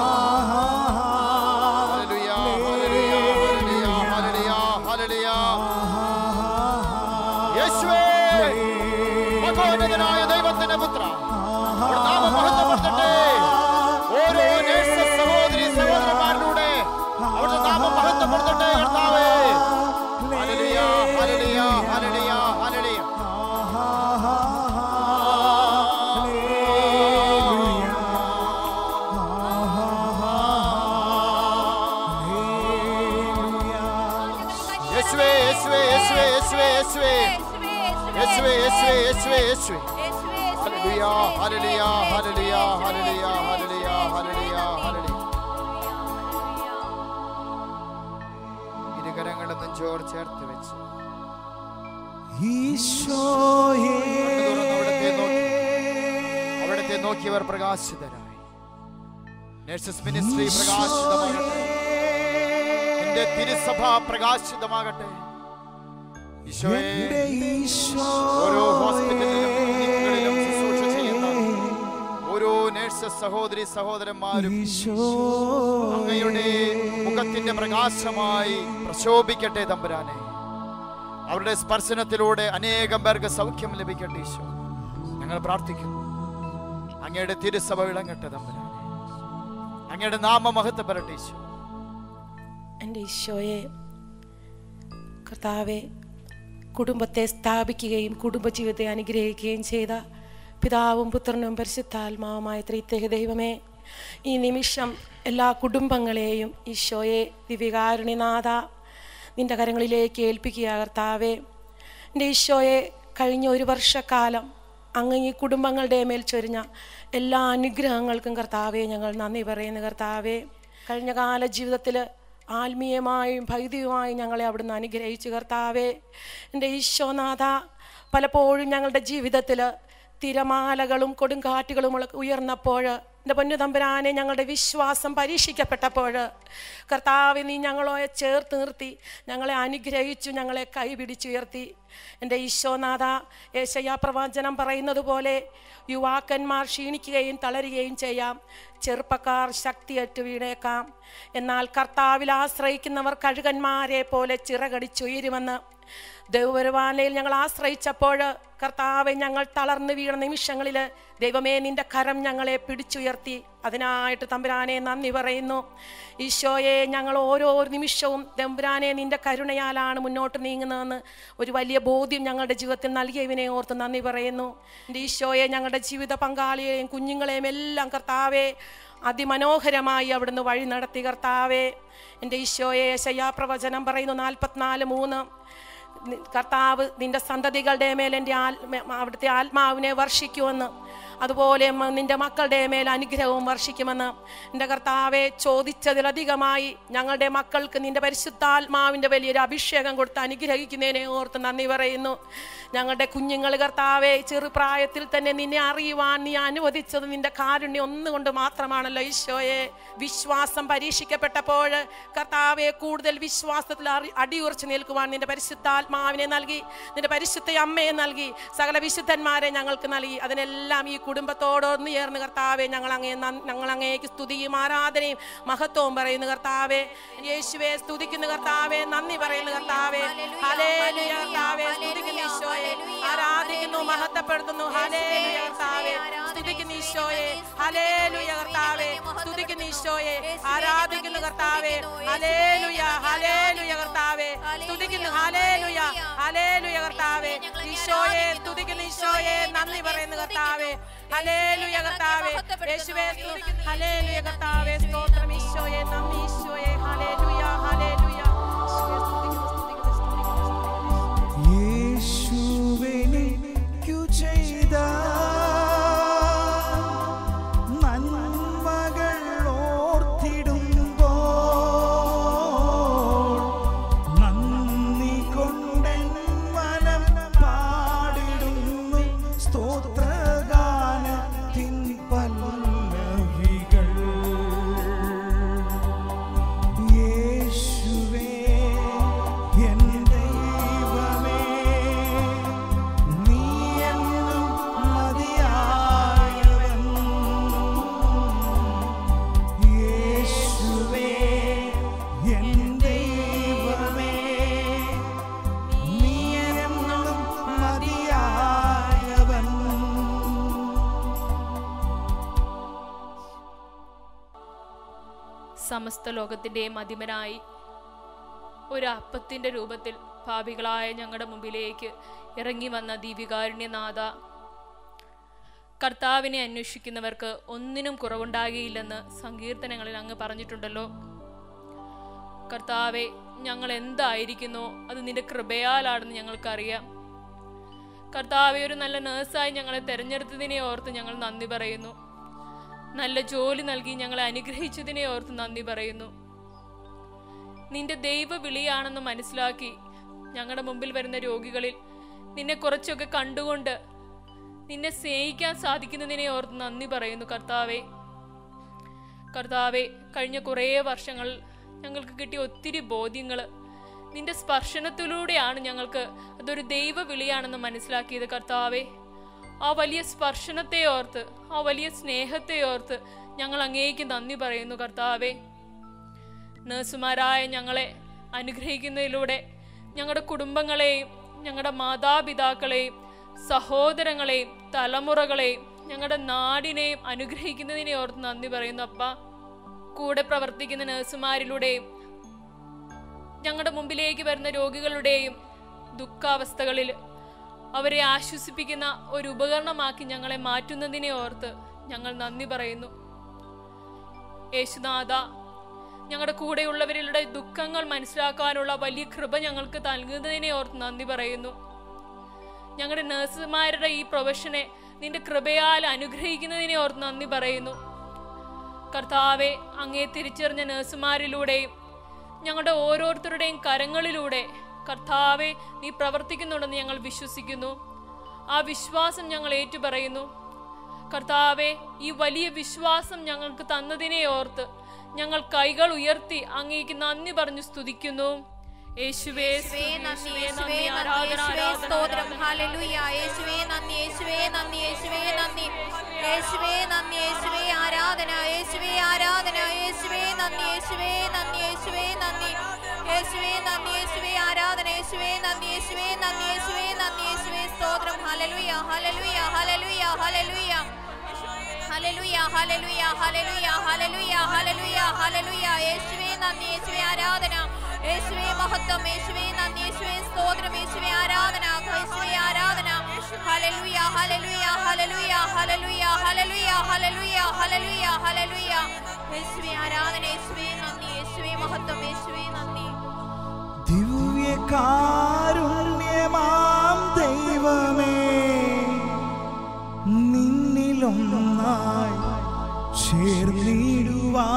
ഹല്ലേലൂയ, ഹല്ലേലൂയ, ഹല്ലേലൂയ, ഹല്ലേലൂയ. യേശുവേ, മഹോന്നതനായ ദൈവത്തിന്റെ പുത്ര, അവിടെ നാമം മഹത്വപ്പെടുത്തട്ടെ. ഓരോ നേഴ്സ് സഹോദരി സഹോദരന്മാരിലൂടെ അവിടുത്തെ നാമം മഹത്വപ്പെടുത്തട്ടെ കർത്താവേ. ഹല്ലേലൂയ, ഹല്ലേലൂയ, ഹല്ലേലൂയ, ഹല്ലേലൂയ. യേശുവേ, യേശുവേ, യേശുവേ, യേശുവേ, യേശുവേ, യേശുവേ, യേശുവേ, യേശുവേ, യേശുവേ. ഹല്ലേലൂയ, ഹല്ലേലൂയ, ഹല്ലേലൂയ, ഹല്ലേലൂയ, ഹല്ലേലൂയ, ഹല്ലേലൂയ, ഹല്ലേലൂയ. ഇരുകരങ്ങളും നെഞ്ചോട് ചേർത്ത് വെച്ച് അവിടത്തെ നോക്കിയവർ പ്രകാശിതരായി. നേഴ്സസ് മിനിസ്ട്രി പ്രകാശിതമാകട്ടെ, എന്റെ തിരുസഭ പ്രകാശിതമാകട്ടെ. ഈശോയെ, ഓരോ ഹോസ്പിറ്റലിലും ക്ലിനിക്കുകളിലും ശുശ്രൂഷ ചെയ്യുന്ന ഓരോ നേഴ്സസ് സഹോദരി സഹോദരന്മാരും അങ്ങയുടെ മുഖത്തിന്റെ പ്രകാശമായി പ്രശോഭിക്കട്ടെ തമ്പുരാനെ. അവരുടെ സ്പർശനത്തിലൂടെ അനേകം പേർക്ക് സൗഖ്യം ലഭിക്കട്ടെ ഈശോ. ഞങ്ങൾ പ്രാർത്ഥിക്കുന്നു, അങ്ങയുടെ തിരുസഭ വിളങ്ങട്ടെ തമ്പുരാനെ, അങ്ങയുടെ നാമം മഹത്വപ്പെടട്ടെ ഈശോ. എൻ്റെ ഈശോയെ, കർത്താവെ, കുടുംബത്തെ സ്ഥാപിക്കുകയും കുടുംബജീവിതത്തെ അനുഗ്രഹിക്കുകയും ചെയ്ത പിതാവും പുത്രനും പരിശുദ്ധാത്മാവുമായ ത്രിത്വൈക ദൈവമേ, ഈ നിമിഷം എല്ലാ കുടുംബങ്ങളെയും ഈശോയെ ദിവ്യകാരുണ്യനാഥ നിൻ്റെ കരങ്ങളിലേക്ക് ഏൽപ്പിക്കുക കർത്താവെ. എൻ്റെ ഈശോയെ, കഴിഞ്ഞ ഒരു വർഷക്കാലം അങ്ങ് ഈ കുടുംബങ്ങളുടെ മേൽ ചൊരിഞ്ഞ എല്ലാ അനുഗ്രഹങ്ങൾക്കും കർത്താവെ ഞങ്ങൾ നന്ദി പറയുന്നു കർത്താവെ. കഴിഞ്ഞ കാല ജീവിതത്തിൽ ആത്മീയമായും ഭൗതികമായും ഞങ്ങളെ അവിടുന്ന് അനുഗ്രഹിച്ചു കർത്താവെ. എൻ്റെ ഈശോനാഥ, പലപ്പോഴും ഞങ്ങളുടെ ജീവിതത്തിൽ തിരമാലകളും കൊടുങ്കാറ്റുകളും ഉയർന്നപ്പോൾ, എൻ്റെ പൊന്നു തമ്പുരാനെ, ഞങ്ങളുടെ വിശ്വാസം പരീക്ഷിക്കപ്പെട്ടപ്പോൾ കർത്താവെ നീ ഞങ്ങളെ ചേർത്ത് നിർത്തി, ഞങ്ങളെ അനുഗ്രഹിച്ചു, ഞങ്ങളെ കൈപിടിച്ചുയർത്തി. എൻ്റെ ഈശോനാഥ, യേശയ്യാ പ്രവചനം പറയുന്നത് പോലെ യുവാക്കന്മാർ ക്ഷീണിക്കുകയും തളരുകയും ചെയ്യാം, ചെറുപ്പക്കാർ ശക്തിയറ്റ് വീണേക്കാം, എന്നാൽ കർത്താവിൽ ആശ്രയിക്കുന്നവർ കഴുകന്മാരെ പോലെ ചിറകടിച്ചുയരുമെന്ന് ദൈവപരിപാലനയിൽ ഞങ്ങൾ ആശ്രയിച്ചപ്പോൾ കർത്താവെ, ഞങ്ങൾ തളർന്നു വീണ നിമിഷങ്ങളിൽ ദൈവമേ നിൻ്റെ കരം ഞങ്ങളെ പിടിച്ചുയർത്തി. അതിനായിട്ട് തമ്പുരാനെ നന്ദി പറയുന്നു. ഈശോയെ, ഞങ്ങൾ ഓരോ നിമിഷവും തമ്പുരാനെ നിൻ്റെ കരുണയാലാണ് മുന്നോട്ട് നീങ്ങുന്നതെന്ന് ഒരു വലിയ ബോധ്യം ഞങ്ങളുടെ ജീവിതത്തിൽ നൽകിയതിനെ ഓർത്ത് നന്ദി പറയുന്നു. എൻ്റെ ഈശോയെ, ഞങ്ങളുടെ ജീവിത പങ്കാളിയെയും കുഞ്ഞുങ്ങളെയും എല്ലാം കർത്താവെ അതിമനോഹരമായി അവിടുന്ന് വഴി നടത്തി കർത്താവെ. എൻ്റെ ഈശോയെ, യെശയ്യാപ്രവചനം പറയുന്നു 44:3, കർത്താവ് നിൻ്റെ സന്തതികളുടെ മേൽ എൻ്റെ അവിടുത്തെ ആത്മാവിനെ വർഷിക്കുമെന്ന്, അതുപോലെ നിൻ്റെ മക്കളുടെ മേൽ അനുഗ്രഹവും വർഷിക്കുമെന്ന്. എൻ്റെ കർത്താവെ, ചോദിച്ചതിലധികമായി ഞങ്ങളുടെ മക്കൾക്ക് നിൻ്റെ പരിശുദ്ധാത്മാവിൻ്റെ വലിയൊരു അഭിഷേകം കൊടുത്ത് അനുഗ്രഹിക്കുന്നതിനെ ഓർത്ത് നന്ദി പറയുന്നു. ഞങ്ങളുടെ കുഞ്ഞുങ്ങൾ കർത്താവെ ചെറുപ്രായത്തിൽ തന്നെ നിന്നെ അറിയുവാൻ നീ അനുവദിച്ചത് നിൻ്റെ കാരുണ്യം ഒന്നുകൊണ്ട് മാത്രമാണല്ലോ ഈശോയെ. വിശ്വാസം പരീക്ഷിക്കപ്പെട്ടപ്പോൾ കർത്താവെ കൂടുതൽ വിശ്വാസത്തിൽ അടിയുറച്ച് നിൽക്കുവാൻ നിൻ്റെ പരിശുദ്ധാത്മാവിനെ നൽകി, നിൻ്റെ പരിശുദ്ധ അമ്മയെ നൽകി, സകല വിശുദ്ധന്മാരെ ഞങ്ങൾക്ക് നൽകി. അതിനെല്ലാം ഈ കുടുംബത്തോടൊന്ന് ചേർന്ന് കർത്താവെ ഞങ്ങൾ അങ്ങേക്ക് സ്തുതിയും ആരാധനയും മഹത്വവും പറയുന്നു കർത്താവെ. യേശുവെ സ്തുതിക്കുന്നു കർത്താവെ, നന്ദി പറയുന്നു കർത്താവെ. ഹല്ലേലൂയ കർത്താവെ, സ്തുതിക്കുന്നു ഈശോയെ, ആരാധിക്കുന്നു, മഹത്വപ്പെടുത്തുന്നു. ഹല്ലേലൂയ കർത്താവെ, സ്തുതിക്കുന്നു ഈശോയെ. ഹല്ലേലൂയ കർത്താവെ, സ്തുതിക്കുന്നു ഈശോയെ, ആരാധിക്കുന്നു കർത്താവെ. ഹല്ലേലൂയ, ഹല്ലേലൂയ കർത്താവെ, സ്തുതിക്കുന്നു. ഹല്ലേലൂയ, ഹല്ലേലൂയ കർത്താവെ, ഈശോയെ സ്തുതിക്കുന്നു ഈശോയെ, നന്ദി പറയുന്നു കർത്താവെ. ഹല്ലേലൂയ കർത്താവെ, യേശുവേ സ്തുതിക്കുന്നു. ഹല്ലേലൂയ കർത്താവെ, സ്തോത്രം ഈശോയെ, നന്ദി ഈശോയെ. ഹല്ലേലൂയ, ഹല്ലേലൂയ, ഈശോയെ സ്തുതിക്കുന്നു, സ്തുതിക്കുന്നു, സ്തുതിക്കുന്നു. യേശുവിനിക്കു ചെയ്ത നന്മകൾ ഓർത്തിടുമ്പോൾ നന്ദി കൊണ്ടെൻ മനം പാടിടുന്നു സ്തോത്രഗാനത്തിൻ പല്ലവികൾ. യേശുവേ എൻ ദൈവമേ, നീ എന്നും മതിയായവൻ. യേശുവേ എൻ ദൈവമേ, നീ എന്നും മതിയായവൻ. സമസ്ത ലോകത്തിൻ്റെയും അധിപനായി ഒരു അപ്പത്തിൻ്റെ രൂപത്തിൽ പാപികളായ ഞങ്ങളുടെ മുമ്പിലേക്ക് ഇറങ്ങി വന്ന ദിവ്യകാരുണ്യനാഥ, കർത്താവിനെ അന്വേഷിക്കുന്നവർക്ക് ഒന്നിനും കുറവുണ്ടാകുകയില്ലെന്ന് സങ്കീർത്തനങ്ങളിൽ അങ്ങ് പറഞ്ഞിട്ടുണ്ടല്ലോ. കർത്താവെ, ഞങ്ങൾ എന്തായിരിക്കുന്നോ അത് നിന്റെ കൃപയാലാണെന്ന് ഞങ്ങൾക്കറിയാം. കർത്താവെ, ഒരു നല്ല നേഴ്സായി ഞങ്ങളെ തിരഞ്ഞെടുത്തതിനെ ഓർത്ത് ഞങ്ങൾ നന്ദി പറയുന്നു. നല്ല ജോലി നൽകി ഞങ്ങളെ അനുഗ്രഹിച്ചതിനെ ഓർത്ത് നന്ദി പറയുന്നു. നിന്റെ ദൈവ വിളിയാണെന്ന് മനസ്സിലാക്കി ഞങ്ങളുടെ മുമ്പിൽ വരുന്ന രോഗികളിൽ നിന്നെ കുറച്ചൊക്കെ കണ്ടുകൊണ്ട് നിന്നെ സ്നേഹിക്കാൻ സാധിക്കുന്നതിനെ ഓർത്ത് നന്ദി പറയുന്നു. കർത്താവെ, കഴിഞ്ഞ കുറേ വർഷങ്ങൾ ഞങ്ങൾക്ക് കിട്ടിയ ഒത്തിരി ബോധ്യങ്ങൾ നിന്റെ സ്പർശനത്തിലൂടെയാണ് ഞങ്ങൾക്ക് അതൊരു ദൈവ വിളിയാണെന്ന് മനസ്സിലാക്കിയത്. കർത്താവെ, ആ വലിയ സ്പർശനത്തെ ഓർത്ത്, ആ വലിയ സ്നേഹത്തെ ഓർത്ത് ഞങ്ങൾ അങ്ങേക്ക് നന്ദി പറയുന്നു. കർത്താവെ, നഴ്സുമാരായ ഞങ്ങളെ അനുഗ്രഹിക്കുന്നതിലൂടെ ഞങ്ങളുടെ കുടുംബങ്ങളെയും ഞങ്ങളുടെ മാതാപിതാക്കളെയും സഹോദരങ്ങളെയും തലമുറകളെയും ഞങ്ങളുടെ നാടിനെയും അനുഗ്രഹിക്കുന്നതിനെ ഓർത്ത് നന്ദി പറയുന്നു. അപ്പ, കൂടെ പ്രവർത്തിക്കുന്ന നഴ്സുമാരിലൂടെയും ഞങ്ങളുടെ മുമ്പിലേക്ക് വരുന്ന രോഗികളുടെയും ദുഃഖാവസ്ഥകളിൽ അവരെ ആശ്വസിപ്പിക്കുന്ന ഒരു ഉപകരണമാക്കി ഞങ്ങളെ മാറ്റുന്നതിനെ ഓർത്ത് ഞങ്ങൾ നന്ദി പറയുന്നു. യേശുനാഥ, ഞങ്ങളുടെ കൂടെയുള്ളവരുടെ ദുഃഖങ്ങൾ മനസ്സിലാക്കാനുള്ള വലിയ കൃപ ഞങ്ങൾക്ക് നൽകുന്നതിനെ ഓർത്ത് നന്ദി പറയുന്നു. ഞങ്ങളുടെ നഴ്സുമാരുടെ ഈ പ്രൊഫഷനെ നിന്റെ കൃപയാൽ അനുഗ്രഹിക്കുന്നതിനെ ഓർത്ത് നന്ദി പറയുന്നു. കർത്താവെ, അങ്ങേ തിരിച്ചറിഞ്ഞ നഴ്സുമാരിലൂടെയും ഞങ്ങളുടെ ഓരോരുത്തരുടെയും കരങ്ങളിലൂടെ കർത്താവെ നീ പ്രവർത്തിക്കുന്നുണ്ടെന്ന് ഞങ്ങൾ വിശ്വസിക്കുന്നു. ആ വിശ്വാസം ഞങ്ങൾ ഏറ്റുപറയുന്നു. കർത്താവെ, ഈ വലിയ വിശ്വാസം ഞങ്ങൾക്ക് തന്നതിനെ ഓർത്ത് ഞങ്ങൾ കൈകൾ ഉയർത്തി അങ്ങേക്ക് നന്ദി പറഞ്ഞു സ്തുതിക്കുന്നു. യേശുവേ നന്ദി, യേശുവേ ആരാധന, സ്തോത്രം, ഹല്ലേലൂയ. യേശുവേ നന്ദി, യേശുവേ നന്ദി, യേശുവേ നന്ദി, യേശുവേ നന്ദി, യേശുവേ ആരാധന, യേശുവേ ആരാധന, യേശുവേ നന്ദി, യേശുവേ നന്ദി, യേശുവേ നന്ദി, യേശുവേ നന്ദി, യേശുവേ ആരാധന, യേശുവേ നന്ദി, യേശുവേ നന്ദി, യേശുവേ നന്ദി, യേശുവേ സ്തോത്രം, ഹല്ലേലൂയ, ഹല്ലേലൂയ, ഹല്ലേലൂയ, ഹല്ലേലൂയ, ഹല്ലേലൂയ ഹല്ലേലൂയ ഹല്ലേലൂയ ഹല്ലേലൂയ ഹല്ലേലൂയ ഹല്ലേലൂയ യേശുവേ നന്ദി യേശുവേ ആരാധന യേശുവേ മഹത്വം യേശുവേ നന്ദി യേശുവേ സ്തോത്രം യേശുവേ ആരാധന യേശുവേ ആരാധന ഹല്ലേലൂയ ഹല്ലേലൂയ ഹല്ലേലൂയ ഹല്ലേലൂയ ഹല്ലേലൂയ ഹല്ലേലൂയ ഹല്ലേലൂയ ഹല്ലേലൂയ യേശുവേ ആരാധന യേശുവേ നന്ദി യേശുവേ മഹത്വം യേശുവേ നന്ദി ദിവ്യകാരുണ്യമാം ദൈവമേ നിന്നിലൊന്നായി ചേർന്നിടുവാൻ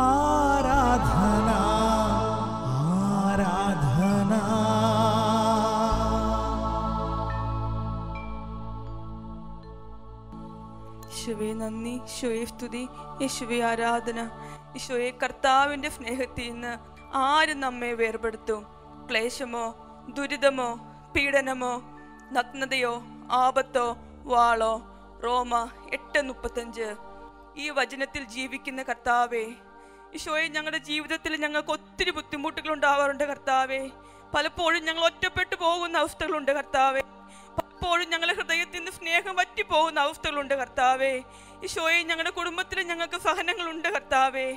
ആരാധന ആരാധന യേശുവേ നന്ദി, യേശുവേ സ്തുതി, യേശുവേ ആരാധന. യേശുവേ കർത്താവിൻ്റെ സ്നേഹത്തിൽ നിന്ന് ആരും നമ്മെ വേർപെടുത്തും? ക്ലേശമോ, ദുരിതമോ, പീഡനമോ, നഗ്നതയോ, ആപത്തോ, വാളോ? റോമ 8:35. ഈ വചനത്തിൽ ജീവിക്കുന്ന കർത്താവേ, ഈശോയെ ഞങ്ങളുടെ ജീവിതത്തിൽ ഞങ്ങൾക്ക് ഒത്തിരി ബുദ്ധിമുട്ടുകൾ ഉണ്ടാവാറുണ്ട് കർത്താവേ. പലപ്പോഴും ഞങ്ങൾ ഒറ്റപ്പെട്ടു പോകുന്ന അവസ്ഥകളുണ്ട് കർത്താവേ. പലപ്പോഴും ഞങ്ങളുടെ ഹൃദയത്തിൽ നിന്ന് സ്നേഹം വറ്റിപ്പോകുന്ന അവസ്ഥകളുണ്ട് കർത്താവേ. ഈശോയെ ഞങ്ങളുടെ കുടുംബത്തിൽ ഞങ്ങൾക്ക് സഹനങ്ങളുണ്ട് കർത്താവേ.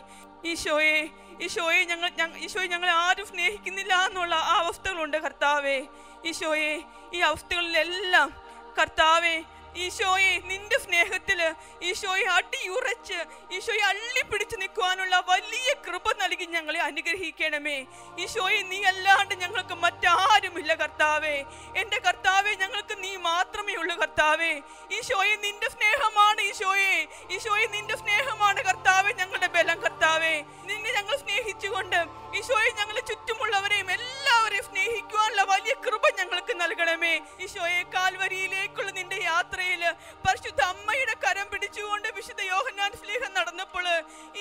ഈശോയെ ഞങ്ങളെ ആരും സ്നേഹിക്കുന്നില്ല എന്നുള്ള ആ അവസ്ഥകളുണ്ട് കർത്താവേ. ഈശോയെ ഈ അവസ്ഥകളിലെല്ലാം കർത്താവേ, ഈശോയെ നിന്റെ സ്നേഹത്തില് ഈശോയെ അടിയുറച്ച് ഈശോയെ അള്ളിപ്പിടിച്ച് നിൽക്കുവാനുള്ള വലിയ കൃപ നൽകി ഞങ്ങളെ അനുഗ്രഹിക്കണമേ. ഈശോയെ നീ അല്ലാണ്ട് ഞങ്ങൾക്ക് മറ്റാരുമില്ല കർത്താവേ. എൻ്റെ കർത്താവേ, ഞങ്ങൾക്ക് നീ മാത്രമേ ഉള്ളൂ കർത്താവേ. ഈശോയെ നിന്റെ സ്നേഹമാണ് ഈശോയെ നിന്റെ സ്നേഹമാണ് കർത്താവേ ഞങ്ങളുടെ ബലം കർത്താവേ. നിന്നെ ഞങ്ങൾ സ്നേഹിച്ചുകൊണ്ട് ഈശോയെ ഞങ്ങളുടെ ചുറ്റുമുള്ളവരെയും എല്ലാവരെയും സ്നേഹിക്കുവാനുള്ള വലിയ കൃപ ഞങ്ങൾക്ക് നൽകണമേ. ഈശോയെ കാൽവരിയിലേക്കുള്ള നിന്റെ യാത്രയില് പരിശുദ്ധ അമ്മയുടെ കരം പിടിച്ചുകൊണ്ട് വിശുദ്ധ യോഹന്നാൻ ശ്ലീഹ നടന്നപ്പോൾ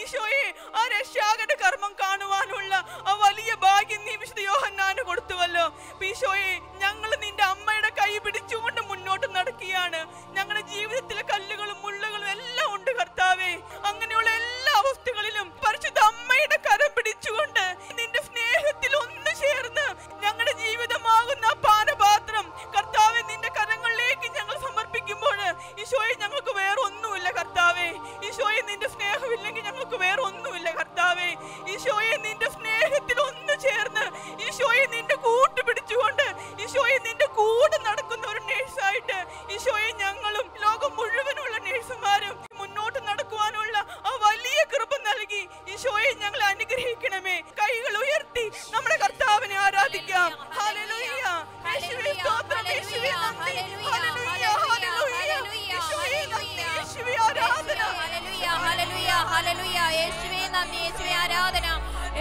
ഈശോയെ ആ രക്ഷാകര കർമ്മം കാണുവാനുള്ള ആ വലിയ ഭാഗ്യം നീ വിശുദ്ധ യോഹന്നാന് കൊടുത്തുവല്ലോ. ഈശോയെ ഞങ്ങൾ നിന്റെ അമ്മയുടെ കൈ പിടിച്ചുകൊണ്ട് മുന്നോട്ട് നടക്കുകയാണ്. ഞങ്ങളുടെ ജീവിതത്തിലെ കല്ലുകളും മുള്ളുകളും എല്ലാം ഉണ്ട് കർത്താവേ. അങ്ങനെയുള്ള എല്ലാ അവസ്ഥകളിലും പരിശുദ്ധ അമ്മയുടെ കരം പിടിച്ചുകൊണ്ട് നിന്റെ സ്നേഹത്തിൽ ഒന്ന് ചേർന്ന് ഞങ്ങളുടെ ജീവിതമാകുന്ന പാനപാത്രം കർത്താവെ നിന്റെ കരങ്ങളിലേക്ക് ഞങ്ങൾ സമർപ്പിക്കുമ്പോൾ ഈശോയെ ഞങ്ങൾക്ക് വേറെ ഒന്നുമില്ല കർത്താവേ. ഈശോയെ നിന്റെ സ്നേഹമില്ലെങ്കിൽ ഞങ്ങൾക്ക് വേറെ ഒന്നുമില്ല കർത്താവേ. ഈശോയെ നിന്റെ സ്നേഹത്തിൽ ഒന്ന് ചേർന്ന് ഈശോയെ നിന്റെ കൂട്ട് പിടിച്ചുകൊണ്ട് ഈശോയെ നിന്റെ കൂടെ നടക്കുന്ന ഒരു നേഴ്സായിട്ട് ഈശോയെ ഞങ്ങളും ലോകം മുഴുവനുള്ള നേഴ്സുമാരും മുന്നോട്ട് നടക്കുവാനുള്ള ആ വലിയ കൃപ നൽകി ഈശോയെ ഞങ്ങൾ അനുഗ്രഹിക്കണമേ. കൈകൾ ഉയർത്തി നമ്മുടെ കർത്താവിനെ ആരാധിക്കാം. ഹല്ലേലൂയ, യേശുവേ സ്തോത്രം, യേശുവേ നന്ദി, ഹല്ലേലൂയ, ഹല്ലേലൂയ, യേശുവേ നന്ദി, യേശുവേ ആരാധന, ഹല്ലേലൂയ ഹല്ലേലൂയ ഹല്ലേലൂയ യേശുവേ നന്ദി യേശുവേ ആരാധന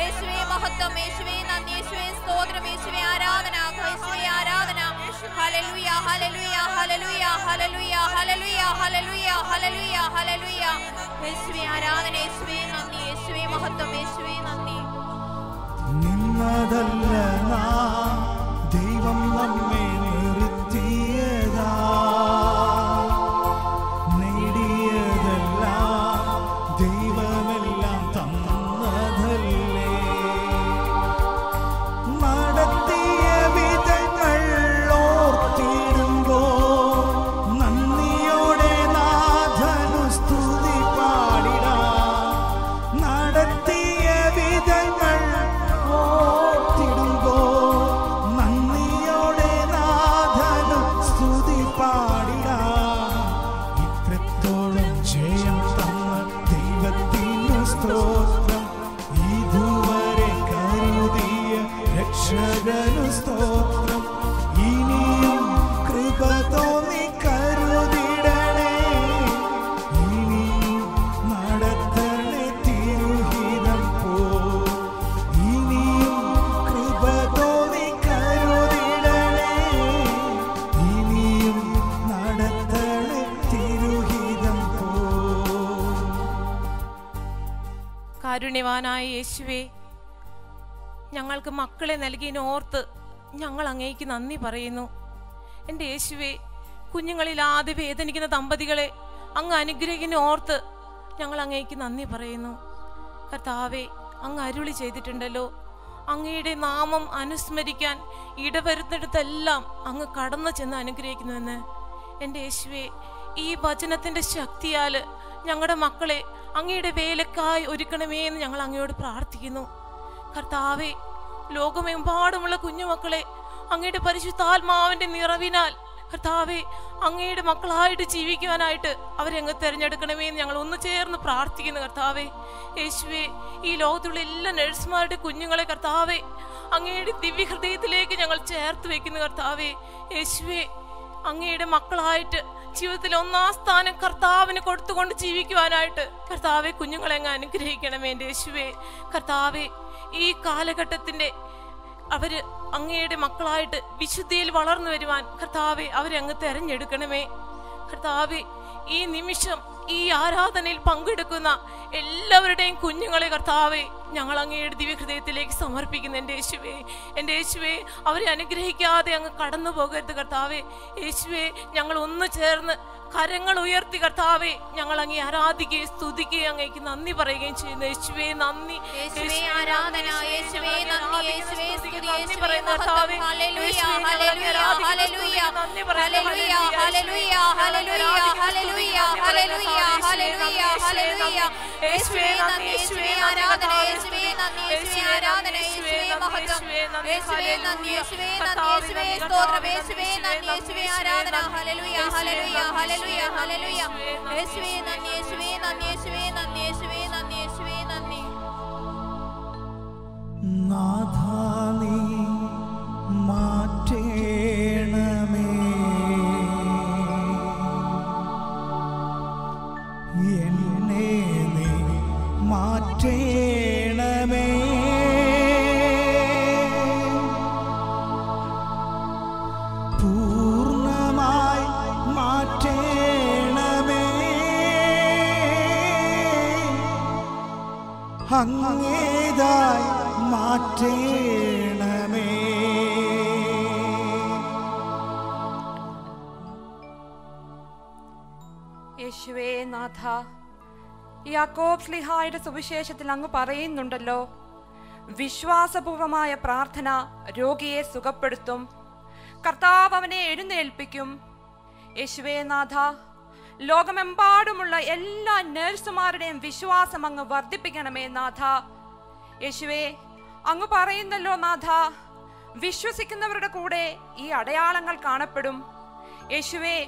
യേശുവേ മഹത്വം യേശുവേ നന്ദി യേശുവേ സ്തോത്രം യേശുവേ ആരാധന യേശുവേ ആരാധന ഹല്ലേലൂയ ഹല്ലേലൂയ ഹല്ലേലൂയ ഹല്ലേലൂയ ഹല്ലേലൂയ ഹല്ലേലൂയ ഹല്ലേലൂയ ഹല്ലേലൂയ യേശുവേ ആരാധന യേശുവേ നന്ദി യേശുവേ മഹത്വം യേശുവേ നന്ദി. നിന്നതല്ല നാം ദൈവം നമ്മെ നിർത്തിയതാ, നേടിയതെല്ലാം ദൈവമെല്ലാം തന്നതല്ലേ. നടത്തിയ വിധങ്ങൾ ഓർത്തിടുമ്പോൾ നന്ദിയോടെ നാഥനു സ്തുതി പാടിടാം. നടത്തിയ വിധങ്ങൾ ഓർത്തിടുമ്പോൾ നന്ദിയോടെ നാഥനു സ്തുതി പാടിടാം. ഇത്രത്തോളം ജയം തന്ന ദൈവത്തിനു സ്തോത്രം, ഇതുവരെ കരുതിയ രക്ഷകനു സ്തോത്രം. ഇനിയും കൃപ തോന്നി കരുതിടണേ, ഇനിയും നടത്തണേ തിരുഹിതം പോ. ഇനിയും കൃപ തോന്നി കരുതിടണേ, ഇനിയും നടത്തണേ തിരുഹിതം പോ. കാരുണ്യവാനായ യേശുവേ, ഞങ്ങൾക്ക് മക്കളെ നൽകിയതിനോർത്ത് ഞങ്ങൾ അങ്ങേക്ക് നന്ദി പറയുന്നു. എൻ്റെ യേശുവേ, കുഞ്ഞുങ്ങളില്ലാതെ വേദനിക്കുന്ന ദമ്പതികളെ അങ്ങ് അനുഗ്രഹിക്കുന്നോർത്ത് ഞങ്ങൾ അങ്ങേക്ക് നന്ദി പറയുന്നു. കർത്താവേ, അങ്ങ് അരുളി ചെയ്തിട്ടുണ്ടല്ലോ, അങ്ങയുടെ നാമം അനുസ്മരിക്കാൻ ഇടവരുന്നിടത്തെല്ലാം അങ്ങ് കടന്നു ചെന്ന് അനുഗ്രഹിക്കുന്നുവെന്ന്. എൻ്റെ യേശുവേ, ഈ വചനത്തിൻ്റെ ശക്തിയാൽ ഞങ്ങളുടെ മക്കളെ അങ്ങയുടെ വേലക്കായി ഒരുക്കണമേ എന്ന് ഞങ്ങൾ അങ്ങയോട് പ്രാർത്ഥിക്കുന്നു. കർത്താവേ, ലോകമെമ്പാടുമുള്ള കുഞ്ഞുമക്കളെ അങ്ങയുടെ പരിശുദ്ധാത്മാവിൻ്റെ നിറവിനാൽ കർത്താവേ, അങ്ങയുടെ മക്കളായിട്ട് ജീവിക്കുവാനായിട്ട് അവരെ അങ്ങ് തിരഞ്ഞെടുക്കണമേ എന്ന് ഞങ്ങൾ ഒന്ന് ചേർന്ന് പ്രാർത്ഥിക്കുന്നു. കർത്താവേ യേശുവേ, ഈ ലോകത്തുള്ള എല്ലാ നഴ്സുമാരുടെ കുഞ്ഞുങ്ങളെ കർത്താവേ അങ്ങയുടെ ദിവ്യഹൃദയത്തിലേക്ക് ഞങ്ങൾ ചേർത്ത് വെക്കുന്നു. കർത്താവേ യേശുവേ, അങ്ങയുടെ മക്കളായിട്ട് ജീവിതത്തിൽ ഒന്നാം സ്ഥാനം കർത്താവിന് കൊടുത്തുകൊണ്ട് ജീവിക്കുവാനായിട്ട് കർത്താവെ കുഞ്ഞുങ്ങളെ അങ്ങ് അനുഗ്രഹിക്കണമേ. എൻ്റെ യേശുവേ, കർത്താവെ ഈ കാലഘട്ടത്തിൻ്റെ അവര് അങ്ങയുടെ മക്കളായിട്ട് വിശുദ്ധിയിൽ വളർന്നു വരുവാൻ കർത്താവെ അവരെ അങ്ങ് തെരഞ്ഞെടുക്കണമേ. കർത്താവെ, ഈ നിമിഷം ഈ ആരാധനയിൽ പങ്കെടുക്കുന്ന എല്ലാവരുടെയും കുഞ്ഞുങ്ങളെ കർത്താവെ ഞങ്ങൾ അങ്ങയുടെ ദിവ്യഹൃദയത്തിലേക്ക് സമർപ്പിക്കുന്നു. എൻ്റെ യേശുവേ, അവരെ അനുഗ്രഹിക്കാതെ അങ്ങ് കടന്നു പോകരുത് കർത്താവെ. യേശുവേ, ഞങ്ങൾ ഒന്ന് ചേർന്ന് കരങ്ങൾ ഉയർത്തി കർത്താവെ ഞങ്ങൾ അങ്ങേ ആരാധിക്കുകയും സ്തുതിക്കുകയും അങ്ങേക്ക് നന്ദി പറയുകയും ചെയ്യുന്നു. യേശുവേ നന്ദി, ആരാധന, യേശുവേ നന്ദി, യേശുവേ സ്തുതി, യേശുവേ കർത്താവേ, ഹല്ലേലൂയ, ഹല്ലേലൂയ, ഹല്ലേലൂയ, ഹല്ലേലൂയ, ഹല്ലേലൂയ, ഹല്ലേലൂയ, ഹല്ലേലൂയ, ഹല്ലേലൂയ, ഹല്ലേലൂയ, ഹല്ലേലൂയ. യേശുവേ നന്ദി, യേശുവേ ആരാധന, യേശുവേ നന്ദി, യേശുവേ ആരാധന, യേശുവേ മഹത്വം, യേശുവേ നന്ദി, യേശുവേ നന്ദി, യേശുവേ സ്തോത്രം, യേശുവേ നന്ദി, യേശുവേ ആരാധന, ഹല്ലേലൂയ, ഹല്ലേലൂയ, ഹല്ലേലൂയ, ഹല്ലേലൂയ. യേശുവേ നന്ദി, യേശുവേ നന്ദി, യേശുവേ നന്ദി, യേശുവേ നന്ദി, യേശുവേ നന്ദി. നാഥാ നീ മാറ്റേണമേ, എന്നെ നീ മാറ്റേണമേ, പൂർണ്ണമായി മാറ്റേണമേ, അങ്ങേതായി മാറ്റേണമേ. യേശുവേ നാഥ, യാക്കോബ് ശ്ലീഹായുടെ സുവിശേഷത്തിൽ അങ്ങ് പറയുന്നുണ്ടല്ലോ, വിശ്വാസപൂർവമായ പ്രാർത്ഥന രോഗിയെ സുഖപ്പെടുത്തും, കർത്താവ് അവനെ എഴുന്നേൽപ്പിക്കും. യേശുവേ നാഥ, ലോകമെമ്പാടുമുള്ള എല്ലാ നഴ്സുമാരുടെയും വിശ്വാസം അങ്ങ് വർദ്ധിപ്പിക്കണമേ നാഥ. യേശുവേ, അങ്ങ് പറയുന്നല്ലോ നാഥ, വിശ്വസിക്കുന്നവരുടെ കൂടെ ഈ അടയാളങ്ങൾ കാണപ്പെടും. യേശുവേ,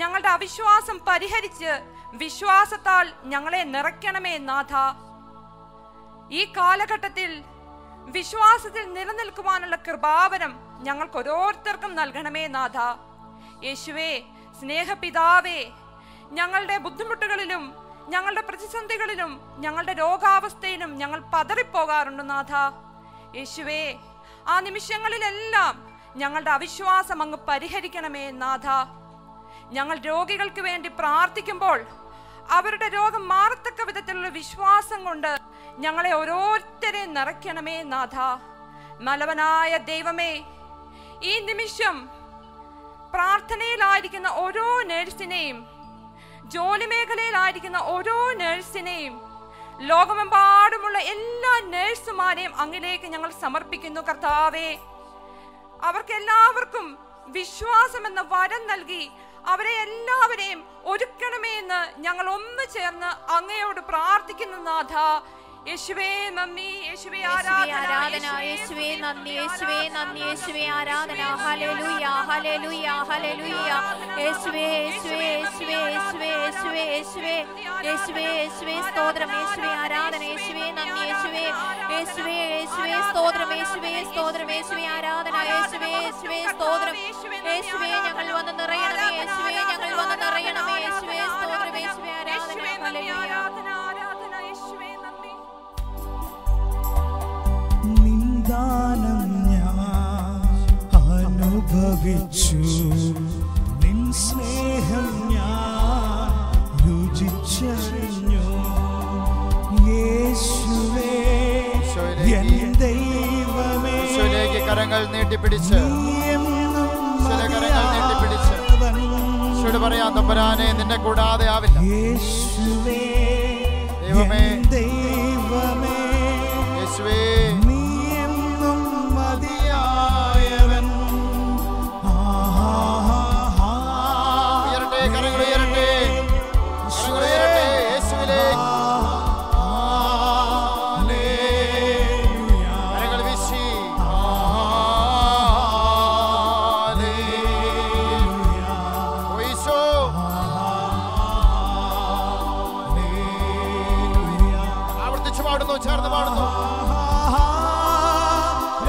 ഞങ്ങളുടെ അവിശ്വാസം പരിഹരിച്ച് വിശ്വാസത്താൽ ഞങ്ങളെ നിറയ്ക്കണമേ നാഥ. ഈ കാലഘട്ടത്തിൽ വിശ്വാസത്തിൽ നിലനിൽക്കുവാനുള്ള കൃപാവരം ഞങ്ങൾക്ക് ഓരോരുത്തർക്കും നൽകണമേ നാഥ. യേശുവേ, സ്നേഹപിതാവേ, ഞങ്ങളുടെ ബുദ്ധിമുട്ടുകളിലും ഞങ്ങളുടെ പ്രതിസന്ധികളിലും ഞങ്ങളുടെ രോഗാവസ്ഥയിലും ഞങ്ങൾ പതറിപ്പോകാറുണ്ട് നാഥ. യേശുവേ, ആ നിമിഷങ്ങളിലെല്ലാം ഞങ്ങളുടെ അവിശ്വാസം അങ്ങ് പരിഹരിക്കണമേ നാഥ. ഞങ്ങൾ രോഗികൾക്ക് വേണ്ടി പ്രാർത്ഥിക്കുമ്പോൾ അവരുടെ രോഗം മാറത്തക്ക വിധത്തിലുള്ള വിശ്വാസം കൊണ്ട് ഞങ്ങളെ ഓരോരുത്തരെയും നിറയ്ക്കണമേ നാഥ. നല്ലവനായ ദൈവമേ, ഈ നിമിഷം പ്രാർത്ഥനയിലായിരിക്കുന്ന ഓരോ നഴ്സിനെയും, ജോലി മേഖലയിലായിരിക്കുന്ന ഓരോ നഴ്സിനെയും, ലോകമെമ്പാടുമുള്ള എല്ലാ നഴ്സുമാരെയും അങ്ങിലേക്ക് ഞങ്ങൾ സമർപ്പിക്കുന്നു കർത്താവേ. അവർക്കെല്ലാവർക്കും വിശ്വാസം എന്ന വരം നൽകി അവരെ എല്ലാവരെയും ഒരുക്കണമേ എന്ന് ഞങ്ങൾ ഒന്ന് ചേർന്ന് അങ്ങയോട് പ്രാർത്ഥിക്കുന്നു നാഥ. യേശുവേ നന്ദി, യേശുവേ ആരാധന, യേശുവേ നന്ദി, യേശുവേ നന്ദി, യേശുവേ ആരാധന, ഹല്ലേലൂയ, ഹല്ലേലൂയ, ഹല്ലേലൂയ. യേശുവേ, യേശുവേ, യേശുവേ, യേശുവേ, യേശുവേ, യേശുവേ, യേശുവേ, യേശുവേ സ്തോത്രം, യേശുവേ ആരാധന, യേശുവേ നന്ദി, യേശുവേ, യേശുവേ, യേശുവേ സ്തോത്രം, യേശുവേ സ്തോത്രം, യേശുവേ ആരാധന, യേശുവേ, യേശുവേ സ്തോത്രം, യേശുവേ ഞങ്ങൾ വന്ന് നിറയണമേ, യേശുവേ ഞങ്ങൾ വന്ന് നിറയണമേ, യേശുവേ സ്തോത്രം, യേശുവേ ആരാധന, ഹല്ലേലൂയ. നിന്ദാനം ഞാൻ അനുഭവിച്ചു, നിൻ സ്നേഹം ഞാൻ രുചിച്ചറിഞ്ഞു. യേശുവേ എൻ ദൈവമേ, കരങ്ങൾ നീട്ടിപ്പിടിച്ച് കരങ്ങൾ നീട്ടിപ്പിടിച്ച് പറയാം, തമ്പുരാനെ നിന്നെ കൂടാതെ ആവില്ല. യേശുവേ ദൈവമേ, ദൈവമേ, യേശുവേ പാടുന്നു, ചേർന്ന് പാടുന്നു.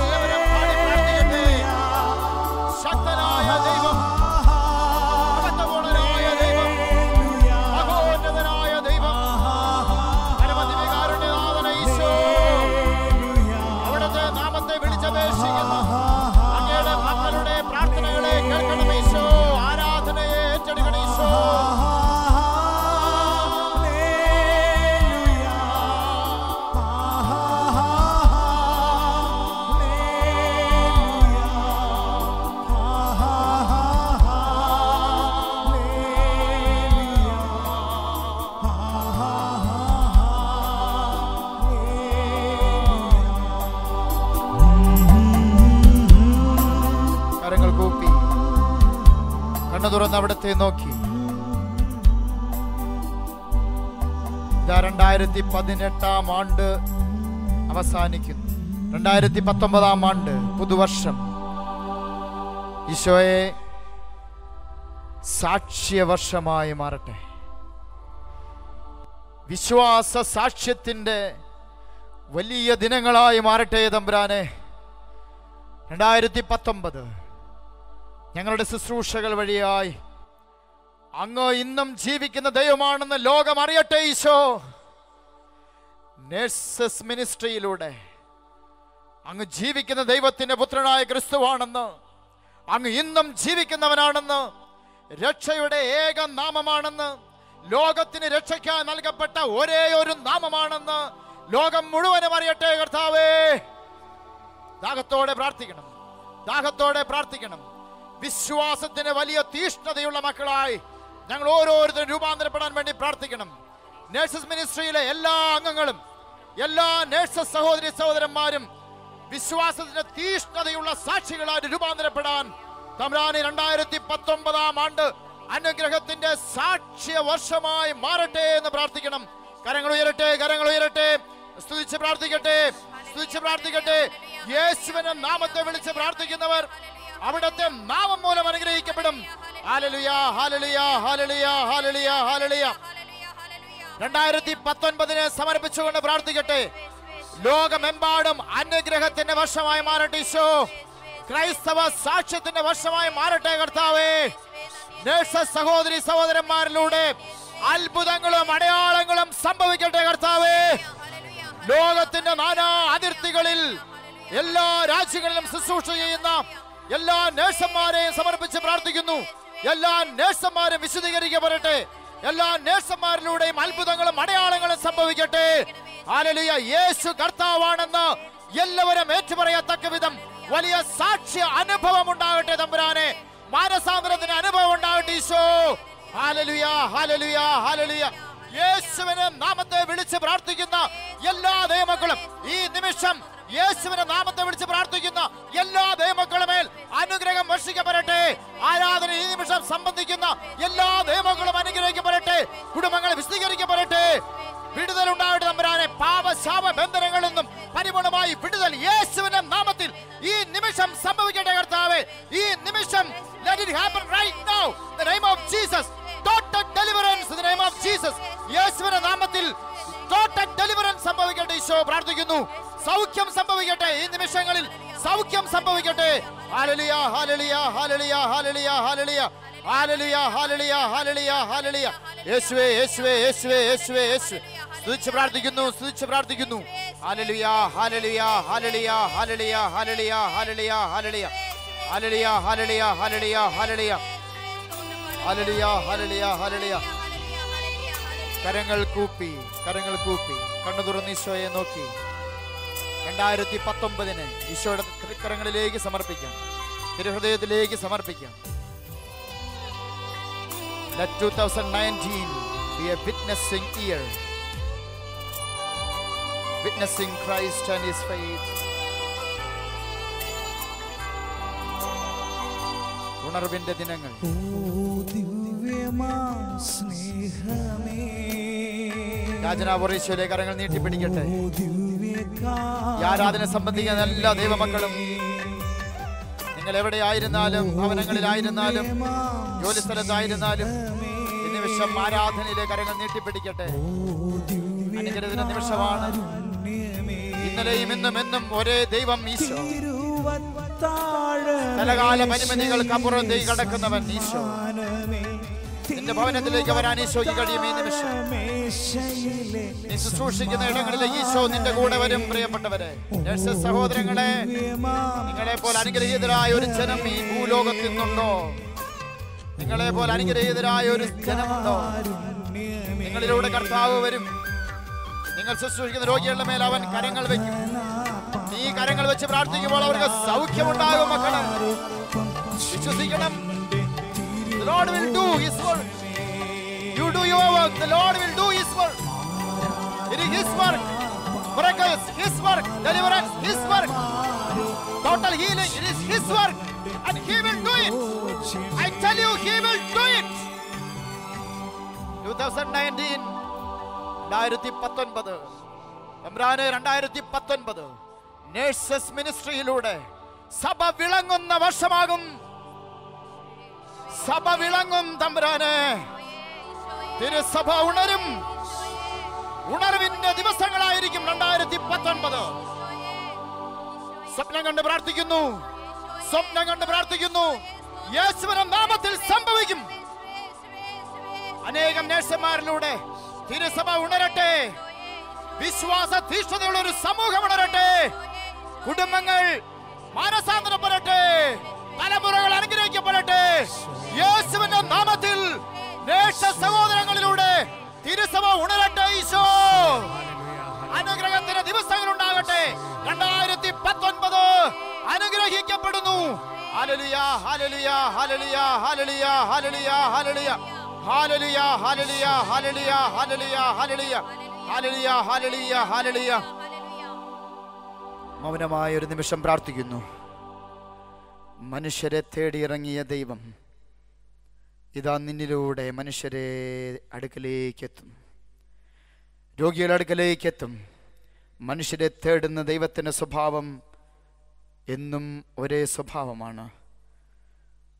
എല്ലാവരും പാടി പ്രാർത്ഥിക്കട്ടെ. ശക്തനായ ദൈവം, മഹത്വപൂർണ്ണനായ ദൈവം, മഹോന്നതനായ ദൈവം, പരമദിവ്യകാരുണ്യനാഥന ഈശോ, അവിടുത്തെ നാമത്തെ വിളിച്ചപേക്ഷിക്കുന്ന അങ്ങയുടെ മക്കളുടെ പ്രാർത്ഥനകളെ കേൾക്കണം ഈശോ. ആരാധനയെ ഏറ്റെടുക്കണം ഈശോ. കരങ്ങൾ കൂപ്പി കണ്ണു തുറന്ന് അവിടത്തെ നോക്കി. ഇതാ 2018 ആണ്ട് അവസാനിക്കുന്നു. 2019 ആണ്ട്, പുതുവർഷം. ഈശോയെ, സാക്ഷ്യവർഷമായി മാറട്ടെ. വിശ്വാസ സാക്ഷ്യത്തിന്റെ വലിയ ദിനങ്ങളായി മാറട്ടെ തമ്പുരാനെ. 2019 ഞങ്ങളുടെ ശുശ്രൂഷകൾ വഴിയായി അങ്ങ് ഇന്നും ജീവിക്കുന്ന ദൈവമാണെന്ന് ലോകം അറിയട്ടെ ഈശോ. നേഴ്സസ് മിനിസ്ട്രിയിലൂടെ അങ്ങ് ജീവിക്കുന്ന ദൈവത്തിന്റെ പുത്രനായ ക്രിസ്തുവാണെന്ന്, അങ്ങ് ഇന്നും ജീവിക്കുന്നവനാണെന്ന്, രക്ഷയുടെ ഏക നാമമാണെന്ന്, ലോകത്തിന് രക്ഷയ്ക്കായി നൽകപ്പെട്ട ഒരേ ഒരു നാമമാണെന്ന് ലോകം മുഴുവനും അറിയട്ടെ കർത്താവേ. ദാഹത്തോടെ പ്രാർത്ഥിക്കണം, ദാഹത്തോടെ പ്രാർത്ഥിക്കണം. വിശ്വാസത്തിന് വലിയ തീഷ്ണതയുള്ള മക്കളായി ഞങ്ങൾ ഓരോരുത്തരും രൂപാന്തരപ്പെടാൻ വേണ്ടി പ്രാർത്ഥിക്കണം. നേഴ്സസ് മിനിസ്ട്രിയിലെ എല്ലാ അംഗങ്ങളും, എല്ലാ നേഴ്സസ് സഹോദരി സഹോദരന്മാരും വിശ്വാസത്തിന് തീഷ്ണതയുള്ള സാക്ഷികളായി രൂപാന്തരപ്പെടാൻ തമ്പുരാനെ 2019 ആണ്ട് അനുഗ്രഹത്തിന്റെ സാക്ഷ്യ വർഷമായി മാറട്ടെ എന്ന് പ്രാർത്ഥിക്കണം. കരങ്ങൾ ഉയരട്ടെ, കരങ്ങൾ ഉയരട്ടെ. സ്തുതിച്ച് പ്രാർത്ഥിക്കട്ടെ, സ്തുതിച്ച് പ്രാർത്ഥിക്കട്ടെ. യേശുവിന്റെ നാമത്തെ വിളിച്ച് പ്രാർത്ഥിക്കുന്നവർ അവിടുത്തെ നാമം മൂലം അനുഗ്രഹിക്കപ്പെടും. ഹല്ലേലൂയ, ഹല്ലേലൂയ, ഹല്ലേലൂയ, ഹല്ലേലൂയ, ഹല്ലേലൂയ. 2019 സമർപ്പിച്ചുകൊണ്ട് പ്രാർത്ഥിക്കട്ടെ. ലോകമെമ്പാടും അനുഗ്രഹത്തിന്റെ വർഷമായി മാറട്ടെ ഈശോ. ക്രൈസ്തവ സാക്ഷ്യത്തിന്റെ വർഷമായി മാറട്ടെ കർത്താവേ. നേഴ്സസ് സഹോദരി സഹോദരന്മാരിലൂടെ അത്ഭുതങ്ങളും അടയാളങ്ങളും സംഭവിക്കട്ടെ കർത്താവേ. ലോകത്തിന്റെ നാനാ അതിർത്തികളിൽ എല്ലാ രാജ്യങ്ങളിലും ശുശ്രൂഷ ചെയ്യുന്ന എല്ലാ നേഴ്സന്മാരെയും സമർപ്പിച്ച് പ്രാർത്ഥിക്കുന്നു. എല്ലാ നേഴ്സന്മാരും വിശദീകരിക്കപ്പെടട്ടെ. എല്ലാ നേഴ്സന്മാരിലൂടെയും അത്ഭുതങ്ങളും അടയാളങ്ങളും സംഭവിക്കട്ടെ. ഹല്ലേലൂയ. യേശു കർത്താവാണെന്ന് എല്ലാവരും ഏറ്റുപറയത്തക്ക വിധം വലിയ സാക്ഷ്യ അനുഭവം ഉണ്ടാകട്ടെ തമ്പുരാനെ. മാനസാന്തരത്തിന് അനുഭവം ഉണ്ടാകട്ടെ ഈശോ. ഹല്ലേലൂയ, ഹല്ലേലൂയ, ഹല്ലേലൂയ. യേശുവിന്റെ നാമത്തെ വിളിച്ച് പ്രാർത്ഥിക്കുന്ന എല്ലാ ദൈവമക്കളും ഈ നിമിഷം യേശുവിന്റെ നാമത്തെ വിളിച്ച് പ്രാർത്ഥിക്കുന്ന എല്ലാ ദൈവമക്കളുടെ മേൽ അനുഗ്രഹം വർഷിക്കപ്പെടട്ടെ. ആരാധന ഈ നിമിഷം സംബന്ധിക്കുന്ന എല്ലാ ദൈവമക്കളും അനുഗ്രഹിക്കപ്പെടട്ടെ. കുടുംബങ്ങൾ വിശദീകരിക്കപ്പെടട്ടെ. വിടുതൽ ഉണ്ടാകട്ടെ തമ്പുരാനെ. പാപശാപ ബന്ധനങ്ങളിൽ നിന്നും പരിപൂർണമായി വിടുതൽ യേശുവിന്റെ നാമത്തിൽ ഈ നിമിഷം സംഭവിക്കട്ടെ കർത്താവേ. ഈ നിമിഷം let it happen right now in the name of Jesus. Total deliverance in the name of Jesus. യേശുവിന്റെ നാമത്തിൽ total deliverance സംഭവിക്കട്ടെ ഈശോ. പ്രാർത്ഥിക്കുന്നു. സൗഖ്യം സംഭവിക്കട്ടെ. ഈ നിമിഷങ്ങളിൽ സൗഖ്യം സംഭവിക്കട്ടെ. ഹല്ലേലൂയ, ഹല്ലേലൂയ, ഹല്ലേലൂയ, ഹല്ലേലൂയ, ഹല്ലേലൂയ, ഹല്ലേലൂയ, ഹല്ലേലൂയ, ഹല്ലേലൂയ, ഹല്ലേലൂയ. യേശുവേ, യേശുവേ, യേശുവേ, യേശുവേ, യേശുവേ. സ്തുതിച്ച് പ്രാർത്ഥിക്കുന്നു, സ്തുതിച്ച് പ്രാർത്ഥിക്കുന്നു. ഹല്ലേലൂയ, ഹല്ലേലൂയ, ഹല്ലേലൂയ, ഹല്ലേലൂയ, ഹല്ലേലൂയ, ഹല്ലേലൂയ, ഹല്ലേലൂയ, ഹല്ലേലൂയ, ഹല്ലേലൂയ, ഹല്ലേലൂയ, ഹല്ലേലൂയ, ഹല്ലേലൂയ, ഹല്ലേലൂയ, ഹല്ലേലൂയ. കരങ്ങൾ കൂപ്പി, കരങ്ങൾ കൂപ്പി കണ്ണു തുറന്ന് ഈശോയെ നോക്കി 2019 ഈശോയുടെ തൃക്കരങ്ങളിലേക്ക് സമർപ്പിക്കാം, തിരുഹൃദയത്തിലേക്ക് സമർപ്പിക്കാം. Let 2019 be a witnessing year, witnessing Christ and His faith. ഉണർവിന്റെ ദിനങ്ങൾ. രാജനാപുരീശ്വരെ കരങ്ങൾ നീട്ടിപ്പിടിക്കട്ടെ. ഈ ആരാധന സംബന്ധിക്കുന്ന എല്ലാ ദൈവമക്കളും നിങ്ങൾ എവിടെയായിരുന്നാലും, ഭവനങ്ങളിലായിരുന്നാലും, ജോലി സ്ഥലത്തായിരുന്നാലും ഈ നിമിഷം ആരാധനയിലെ കരങ്ങൾ നീട്ടിപ്പിടിക്കട്ടെ. അനുഗ്രഹത്തിന്റെ നിമിഷമാണ്. ഇന്നലെയും ഇന്നും എന്നും ഒരേ ദൈവം ഈശോ. പലകാല പരിമിതികൾക്കപ്പുറത്തേക്ക് കടക്കുന്നവൻ ഈശോ. നിന്റെ ഭവനത്തിലേക്ക് വരാൻ ഈശോയ്ക്ക് കഴിയും. ഈ നിമിഷം നീ ശുശ്രൂഷിക്കുന്ന ഇടങ്ങളിലേക്ക് ഈശോ നിന്റെ കൂടെ വരും. പ്രിയപ്പെട്ടവരെ, നഴ്സസ് സഹോദരങ്ങളെ, നിങ്ങളെ പോലെ അനുഗ്രഹീതരായ ഒരു ജനം ഈ ഭൂലോകത്തിൽ നിന്നുണ്ടോ? നിങ്ങളെ പോലെ അനുഗ്രഹീതരായ ഒരു ജനമുണ്ടോ? നിങ്ങളിലൂടെ കർത്താവ് വരും. നിങ്ങൾ ശുശ്രൂഷിക്കുന്ന രോഗികളുടെ മേൽ അവൻ കരങ്ങൾ വയ്ക്കും. നീ കരങ്ങൾ വെച്ച് പ്രാർത്ഥിക്കുമ്പോൾ അവർക്ക് സൗഖ്യമുണ്ടാകും. മക്കളെ, വിശ്വസിക്കണം. The Lord will do His work. You do your work. The Lord will do His work. It is His work. Miracles, His work. Deliverance, His work. Total healing, it is His work. And He will do it. I tell you, He will do it. 2019 2019 nurses മിനിസ്ട്രിയിലൂടെ സഭ വിളങ്ങുന്ന വർഷമാകും. സഭ വിളങ്ങും തമ്പുരാനെ. തിരുസഭ ഉണരും. ഉണർവിന്റെ ദിവസങ്ങളായിരിക്കും 2019. സ്വപ്നം കണ്ട് പ്രാർത്ഥിക്കുന്നു. സ്വപ്നം കണ്ട് പ്രാർത്ഥിക്കുന്നു. യേശുവിന്റെ നാമത്തിൽ സംഭവിക്കും. അനേകം നേഴ്സുമാരിലൂടെ തിരുസഭ ഉണരട്ടെ. വിശ്വാസ തീഷ്ണതയുള്ള ഒരു സമൂഹം ഉണരട്ടെ. കുടുംബങ്ങൾ മാനസാന്തരപ്പെടട്ടെ. തലമുറകൾ അനുഗ്രഹിക്കപ്പെടട്ടെ. യേശുവിന്റെ നാമത്തിൽ നേഴ്സസ് സഹോദരങ്ങളിലൂടെ തിരുസഭ ഉണരട്ടെ. ഈശോ അനുഗ്രഹത്തിന്റെ ദിവസങ്ങൾ ഉണ്ടാകട്ടെ. 2019 അനുഗ്രഹിക്കപ്പെടുന്നു. ഹല്ലേലൂയ, ഹല്ലേലൂയ, ഹല്ലേലൂയ, ഹല്ലേലൂയ, ഹല്ലേലൂയ, ഹല്ലേലൂയ, ഹല്ലേലൂയ, ഹല്ലേലൂയ, ഹല്ലേലൂയ, ഹല്ലേലൂയ, ഹല്ലേലൂയ, ഹല്ലേലൂയ, ഹല്ലേലൂയ, ഹല്ലേലൂയ. മൗനമായ ഒരു നിമിഷം പ്രാർത്ഥിക്കുന്നു. മനുഷ്യരെ തേടിയിറങ്ങിയ ദൈവം ഇതാ നിന്നിലൂടെ മനുഷ്യരെ അടുക്കലേക്കെത്തും. രോഗികളുടെ അടുക്കലേക്കെത്തും. മനുഷ്യരെ തേടുന്ന ദൈവത്തിൻ്റെ സ്വഭാവം എന്നും ഒരേ സ്വഭാവമാണ്.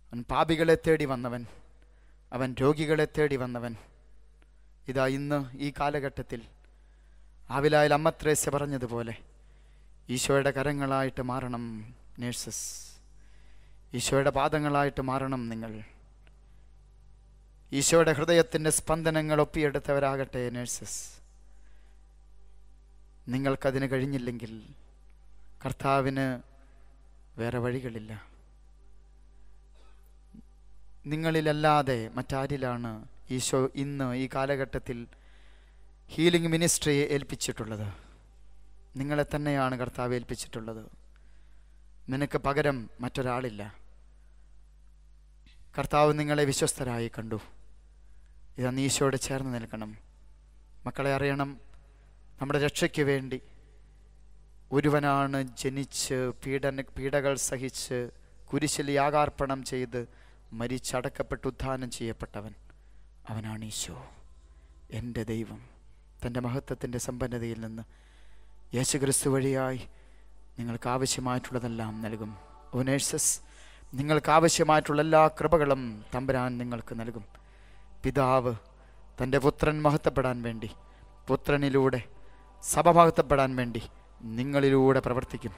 അവൻ പാപികളെ തേടി വന്നവൻ. അവൻ രോഗികളെ തേടി വന്നവൻ. ഇതാ ഇന്ന് ഈ കാലഘട്ടത്തിൽ ആവിലായിൽ അമ്മ ത്രേസ്യ പറഞ്ഞതുപോലെ ഈശോയുടെ കരങ്ങളായിട്ട് മാറണം നേഴ്സസ്. ഈശോയുടെ പാദങ്ങളായിട്ട് മാറണം നിങ്ങൾ. ഈശോയുടെ ഹൃദയത്തിൻ്റെ സ്പന്ദനങ്ങൾ ഒപ്പിയെടുത്തവരാകട്ടെ നേഴ്സസ്. നിങ്ങൾക്കതിന് കഴിഞ്ഞില്ലെങ്കിൽ കർത്താവിന് വേറെ വഴികളില്ല. നിങ്ങളിലല്ലാതെ മറ്റാരിലാണ് ഈശോ ഇന്ന് ഈ കാലഘട്ടത്തിൽ ഹീലിംഗ് മിനിസ്ട്രിയെ ഏൽപ്പിച്ചിട്ടുള്ളത്? നിങ്ങളെ തന്നെയാണ് കർത്താവ് ഏൽപ്പിച്ചിട്ടുള്ളത്. നിനക്ക് പകരം മറ്റൊരാളില്ല. കർത്താവ് നിങ്ങളെ വിശ്വസ്തരായി കണ്ടു. ഇതാ നീ ഈശോയോട് ചേർന്ന് നിൽക്കണം. മക്കളെ അറിയണം, നമ്മുടെ രക്ഷയ്ക്ക് വേണ്ടി ഒരുവനാണ് ജനിച്ച് പീഡകൾ സഹിച്ച് കുരിശിൽ യാഗാർപ്പണം ചെയ്ത് മരിച്ചടക്കപ്പെട്ട് ഉത്ഥാനം ചെയ്യപ്പെട്ടവൻ. അവനാണ് ഈശോ, എൻ്റെ ദൈവം. തൻ്റെ മഹത്വത്തിൻ്റെ സമ്പന്നതയിൽ നിന്ന് യേശുക്രിസ്തു വഴിയായി നിങ്ങൾക്ക് ആവശ്യമായിട്ടുള്ളതെല്ലാം നൽകും. ഓ നേഴ്സസ്, നിങ്ങൾക്ക് ആവശ്യമായിട്ടുള്ള എല്ലാ കൃപകളും തമ്പുരാൻ നിങ്ങൾക്ക് നൽകും. പിതാവ് തൻ്റെ പുത്രൻ മഹത്വപ്പെടാൻ വേണ്ടി, പുത്രനിലൂടെ സഭ മഹത്വപ്പെടാൻ വേണ്ടി നിങ്ങളിലൂടെ പ്രവർത്തിക്കും.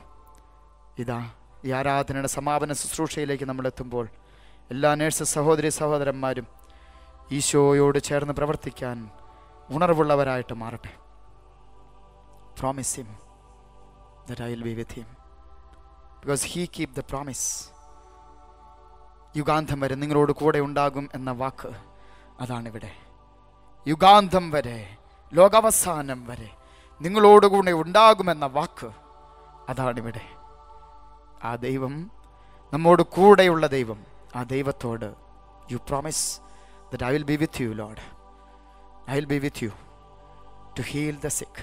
ഇതാ ഈ ആരാധനയുടെ സമാപന ശുശ്രൂഷയിലേക്ക് നമ്മൾ എത്തുമ്പോൾ എല്ലാ നേഴ്സസ് സഹോദരി സഹോദരന്മാരും ഈശോയോട് ചേർന്ന് പ്രവർത്തിക്കാൻ ഉണർവുള്ളവരായിട്ട് മാറട്ടെ. Promise him that I will be with him because he keep the promise. യുഗാന്തം വരെ നിങ്ങളോട് കൂടെ ഉണ്ടാകും എന്ന വാക്ക് അതാണിവിടെ. യുഗാന്തം വരെ, ലോകാവസാനം വരെ നിങ്ങളോടുകൂടെ ഉണ്ടാകുമെന്ന വാക്ക് അതാണിവിടെ. ആ ദൈവം, നമ്മോട് കൂടെയുള്ള ദൈവം, ആ ദൈവത്തോട് U promise that I will be with you, Lord. I will be with you to heal the sick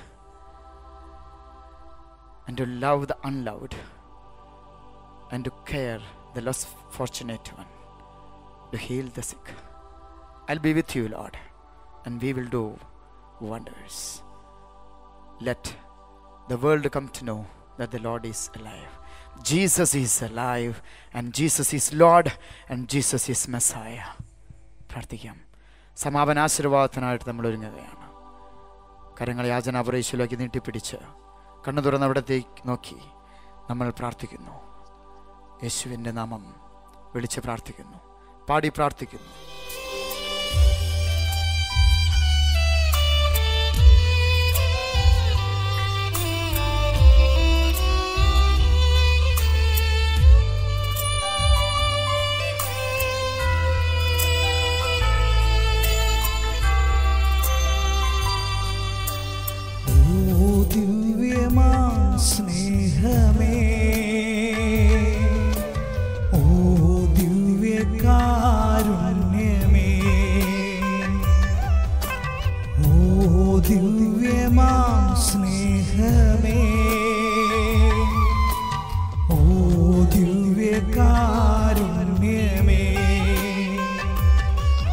and to love the unloved and to care the less fortunate one, to heal the sick. I'll be with you, Lord, and we will do wonders. Let the world come to know that the Lord is alive. Jesus is alive, and Jesus is Lord, and Jesus is Messiah. പ്രാർത്ഥിക്കാം. സമാപനാശീർവാദത്തിനായിട്ട് നമ്മൾ ഒരുങ്ങുകയാണ്. കരങ്ങൾ യാചനാപുരേശ്വരിലേക്ക് നീട്ടിപ്പിടിച്ച് കണ്ണു തുറന്ന് അവിടത്തേക്ക് നോക്കി നമ്മൾ പ്രാർത്ഥിക്കുന്നു. യേശുവിൻ്റെ നാമം വിളിച്ച് പ്രാർത്ഥിക്കുന്നു, പാടി പ്രാർത്ഥിക്കുന്നു. സ്നേഹമേ, ഓ ദിവ്യകാരുണ്യമേ, ഓ ദിവ്യമാം സ്നേഹമേ, ഓ ദിവ്യകാരുണ്യമേ,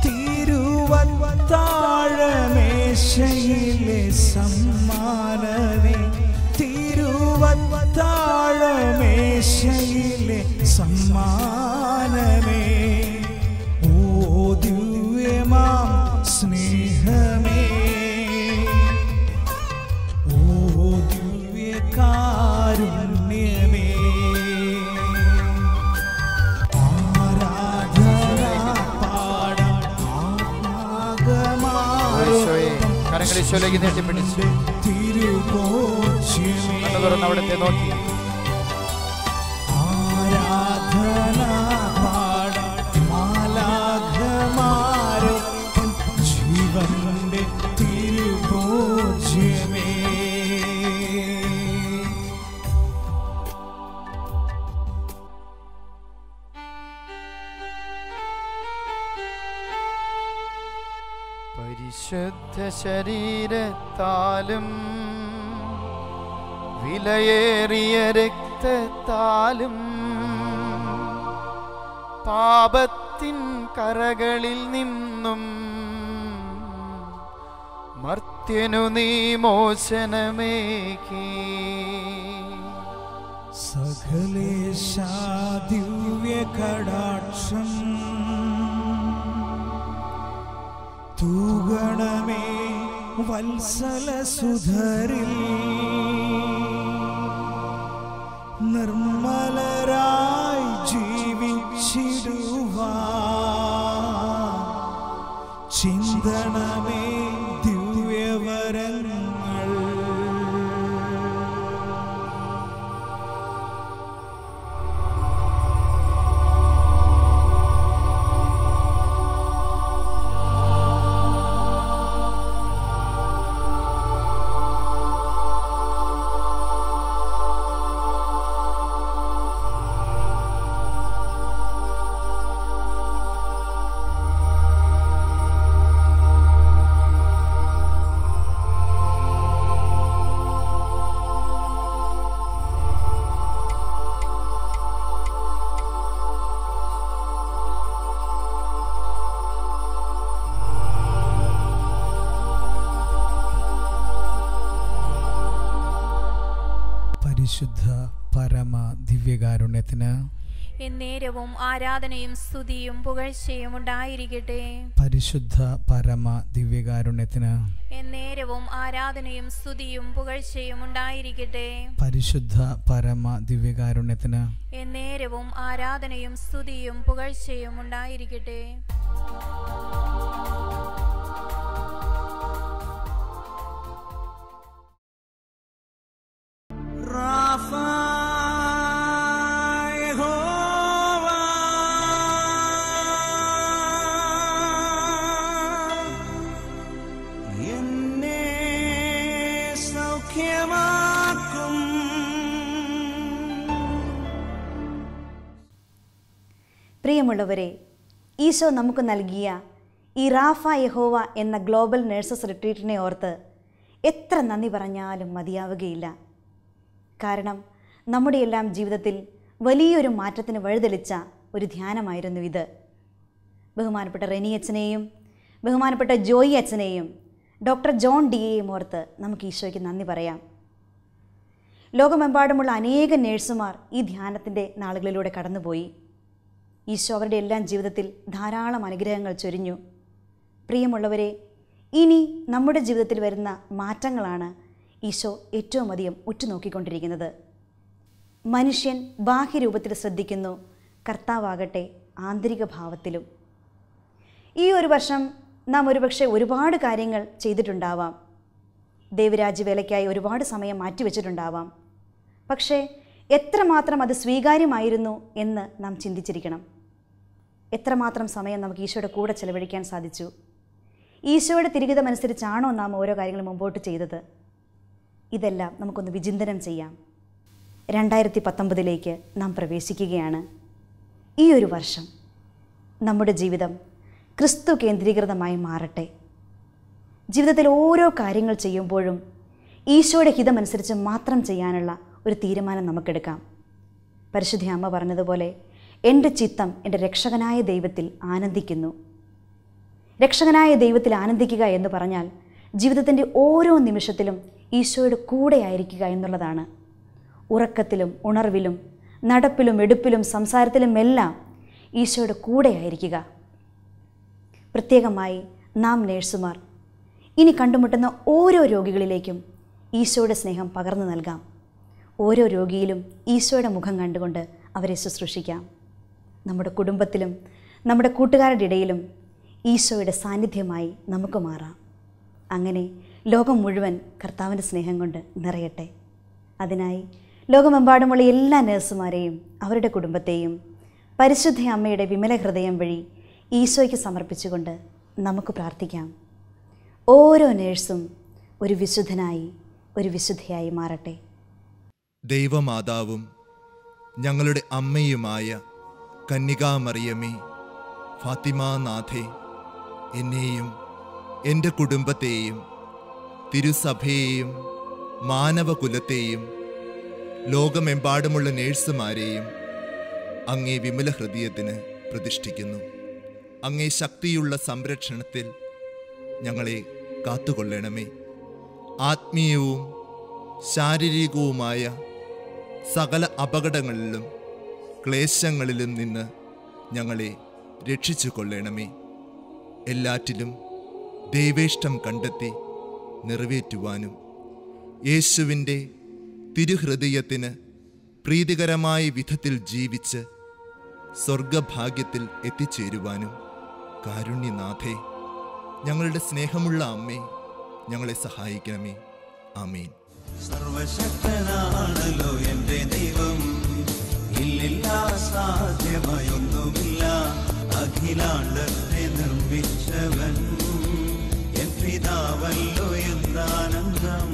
തിരുവത്താഴമേശയിലെ സമ്മാനമേ, താഴമേശയിലെ സമ്മാനമേ, ഓ ദിവ്യമാം സ്നേഹമേ, ഓ ദിവ്യകാരുണ്യമേ, ആരാധന പാടാം കരങ്ങൾ ഈശോയിലേക്ക് നീട്ടിപ്പിടിച്ചു കണ്ണു തുറന്ന് അവിടത്തെ നോക്കി ആരാധന പാടാം മാലാഖമാരൊപ്പം ജീവന്റെ തിരുഭോജ്യമേ. പരിശുദ്ധ ശരീരത്താലും വിലയേറിയ രക്തത്താലും പാപത്തിൻ കറകളിൽ നിന്നും മർത്യനു നീ മോചനമേകി. സകലേശാ ദിവ്യകടാക്ഷം തൂഗണമേ വത്സലസുധരിൽ, നിർമ്മലരായി ജീവിച്ചിടുവാൻ ചിന്തണമേ ദിവ്യവരങ്ങൾ. പരിശുദ്ധ പരമ ദിവ്യകാരുണ്യത്തിന് എന്നേരവും ആരാധനയും സ്തുതിയും പുകഴ്ചയും ഉണ്ടായിരിക്കട്ടെ. പരിശുദ്ധ പരമ ദിവ്യകാരുണ്യത്തിന് എന്നേരവും ആരാധനയും സ്തുതിയും പുകഴ്ചയും ഉണ്ടായിരിക്കട്ടെ. പരിശുദ്ധ പരമ ദിവ്യകാരുണ്യത്തിന് എന്നേരവും ആരാധനയും സ്തുതിയും പുകഴ്ചയും ഉണ്ടായിരിക്കട്ടെ. പ്രിയമുള്ളവരെ, ഈശോ നമുക്ക് നൽകിയ ഈ റാഫ യഹോവ എന്ന ഗ്ലോബൽ നഴ്സസ് റിട്രീറ്റിനെ ഓർത്ത് എത്ര നന്ദി പറഞ്ഞാലും മതിയാവുകയില്ല. കാരണം നമ്മുടെയെല്ലാം ജീവിതത്തിൽ വലിയൊരു മാറ്റത്തിന് വഴിതെളിച്ച ഒരു ധ്യാനമായിരുന്നു ഇത്. ബഹുമാനപ്പെട്ട റെനി അച്ഛനെയും ബഹുമാനപ്പെട്ട ജോയി അച്ഛനെയും ഡോക്ടർ ജോൺ ഡിയെയും ഓർത്ത് നമുക്ക് ഈശോയ്ക്ക് നന്ദി പറയാം. ലോകമെമ്പാടുമുള്ള അനേകം നേഴ്സുമാർ ഈ ധ്യാനത്തിൻ്റെ നാളുകളിലൂടെ കടന്നുപോയി. ഈശോ അവരുടെ എല്ലാം ജീവിതത്തിൽ ധാരാളം അനുഗ്രഹങ്ങൾ ചൊരിഞ്ഞു. പ്രിയമുള്ളവരെ, ഇനി നമ്മുടെ ജീവിതത്തിൽ വരുന്ന മാറ്റങ്ങളാണ് ഈശോ ഏറ്റവും അധികം ഉറ്റുനോക്കിക്കൊണ്ടിരിക്കുന്നത്. മനുഷ്യൻ ബാഹ്യരൂപത്തിൽ ശ്രദ്ധിക്കുന്നു, കർത്താവാകട്ടെ ആന്തരിക ഭാവത്തിലും. ഈ ഒരു വർഷം നാം ഒരുപക്ഷെ ഒരുപാട് കാര്യങ്ങൾ ചെയ്തിട്ടുണ്ടാവാം. ദൈവരാജ്യവേലയ്ക്കായി ഒരുപാട് സമയം മാറ്റിവെച്ചിട്ടുണ്ടാവാം. പക്ഷേ എത്രമാത്രം അത് സ്വീകാര്യമായിരുന്നു എന്ന് നാം ചിന്തിച്ചിരിക്കണം. എത്രമാത്രം സമയം നമുക്ക് ഈശോയുടെ കൂടെ ചെലവഴിക്കാൻ സാധിച്ചു? ഈശോയുടെ തിരികിതമനുസരിച്ചാണോ നാം ഓരോ കാര്യങ്ങളും മുമ്പോട്ട് ചെയ്തത്? ഇതെല്ലാം നമുക്കൊന്ന് വിചിന്തനം ചെയ്യാം. 2019 നാം പ്രവേശിക്കുകയാണ്. ഈ ഒരു വർഷം നമ്മുടെ ജീവിതം ക്രിസ്തു കേന്ദ്രീകൃതമായി മാറട്ടെ. ജീവിതത്തിൽ ഓരോ കാര്യങ്ങൾ ചെയ്യുമ്പോഴും ഈശോയുടെ ഹിതമനുസരിച്ച് മാത്രം ചെയ്യാനുള്ള ഒരു തീരുമാനം നമുക്കെടുക്കാം. പരിശുദ്ധ അമ്മ പറഞ്ഞതുപോലെ, എൻ്റെ ചിത്തം എൻ്റെ രക്ഷകനായ ദൈവത്തിൽ ആനന്ദിക്കുന്നു. രക്ഷകനായ ദൈവത്തിൽ ആനന്ദിക്കുക എന്ന് പറഞ്ഞാൽ ജീവിതത്തിൻ്റെ ഓരോ നിമിഷത്തിലും ഈശോയുടെ കൂടെ ആയിരിക്കുക എന്നുള്ളതാണ്. ഉറക്കത്തിലും ഉണർവിലും നടപ്പിലും എടുപ്പിലും സംസാരത്തിലുമെല്ലാം ഈശോയുടെ കൂടെ ആയിരിക്കുക. പ്രത്യേകമായി നാം നേഴ്സുമാർ ഇനി കണ്ടുമുട്ടുന്ന ഓരോ രോഗികളിലേക്കും ഈശോയുടെ സ്നേഹം പകർന്നു നൽകാം. ഓരോ രോഗിയിലും ഈശോയുടെ മുഖം കണ്ടുകൊണ്ട് അവരെ ശുശ്രൂഷിക്കാം. നമ്മുടെ കുടുംബത്തിലും നമ്മുടെ കൂട്ടുകാരുടെ ഇടയിലും ഈശോയുടെ സാന്നിധ്യമായി നമുക്ക് മാറാം. അങ്ങനെ ലോകം മുഴുവൻ കർത്താവിൻ്റെ സ്നേഹം കൊണ്ട് നിറയട്ടെ. അതിനായി ലോകമെമ്പാടുമുള്ള എല്ലാ നഴ്സുമാരെയും അവരുടെ കുടുംബത്തെയും പരിശുദ്ധ അമ്മയുടെ വിമല ഹൃദയം വഴി ഈശോയ്ക്ക് സമർപ്പിച്ചുകൊണ്ട് നമുക്ക് പ്രാർത്ഥിക്കാം. ഓരോ നേഴ്സും ഒരു വിശുദ്ധനായി, ഒരു വിശുദ്ധയായി മാറട്ടെ. ദൈവമാതാവും ഞങ്ങളുടെ അമ്മയുമായ കന്യകാമറിയമേ, ഫാത്തിമാനാഥേ, എന്നെയും എൻ്റെ കുടുംബത്തെയും തിരുസഭയെയും മാനവകുലത്തെയും ലോകമെമ്പാടുമുള്ള നേഴ്സുമാരെയും അങ്ങേ വിമല ഹൃദയത്തിന് പ്രതിഷ്ഠിക്കുന്നു. അങ്ങേ ശക്തിയുള്ള സംരക്ഷണത്തിൽ ഞങ്ങളെ കാത്തുകൊള്ളണമേ. ആത്മീയവും ശാരീരികവുമായ സകല അപകടങ്ങളിലും ക്ലേശങ്ങളിലും നിന്ന് ഞങ്ങളെ രക്ഷിച്ചു കൊള്ളണമേ. എല്ലാറ്റിലും ദൈവേഷ്ടം കണ്ടെത്തി നിറവേറ്റുവാനും യേശുവിൻ്റെ തിരുഹൃദയത്തിന് പ്രീതികരമായ വിധത്തിൽ ജീവിച്ച് സ്വർഗഭാഗ്യത്തിൽ എത്തിച്ചേരുവാനും കാരുണ്യനാഥേ, ഞങ്ങളുടെ സ്നേഹമുള്ള അമ്മേ, ഞങ്ങളെ സഹായിക്കണമേ. ആമേൻ. സർവശക്തനാണല്ലോ എൻ്റെ ദൈവം, ഇല്ലില്ല സാധ്യമായൊന്നുമില്ല. അഖിലാണ്ടത്തെ നിർമ്മിച്ചവൻ എൻ പിതാവല്ലോ, എന്താനന്ദം.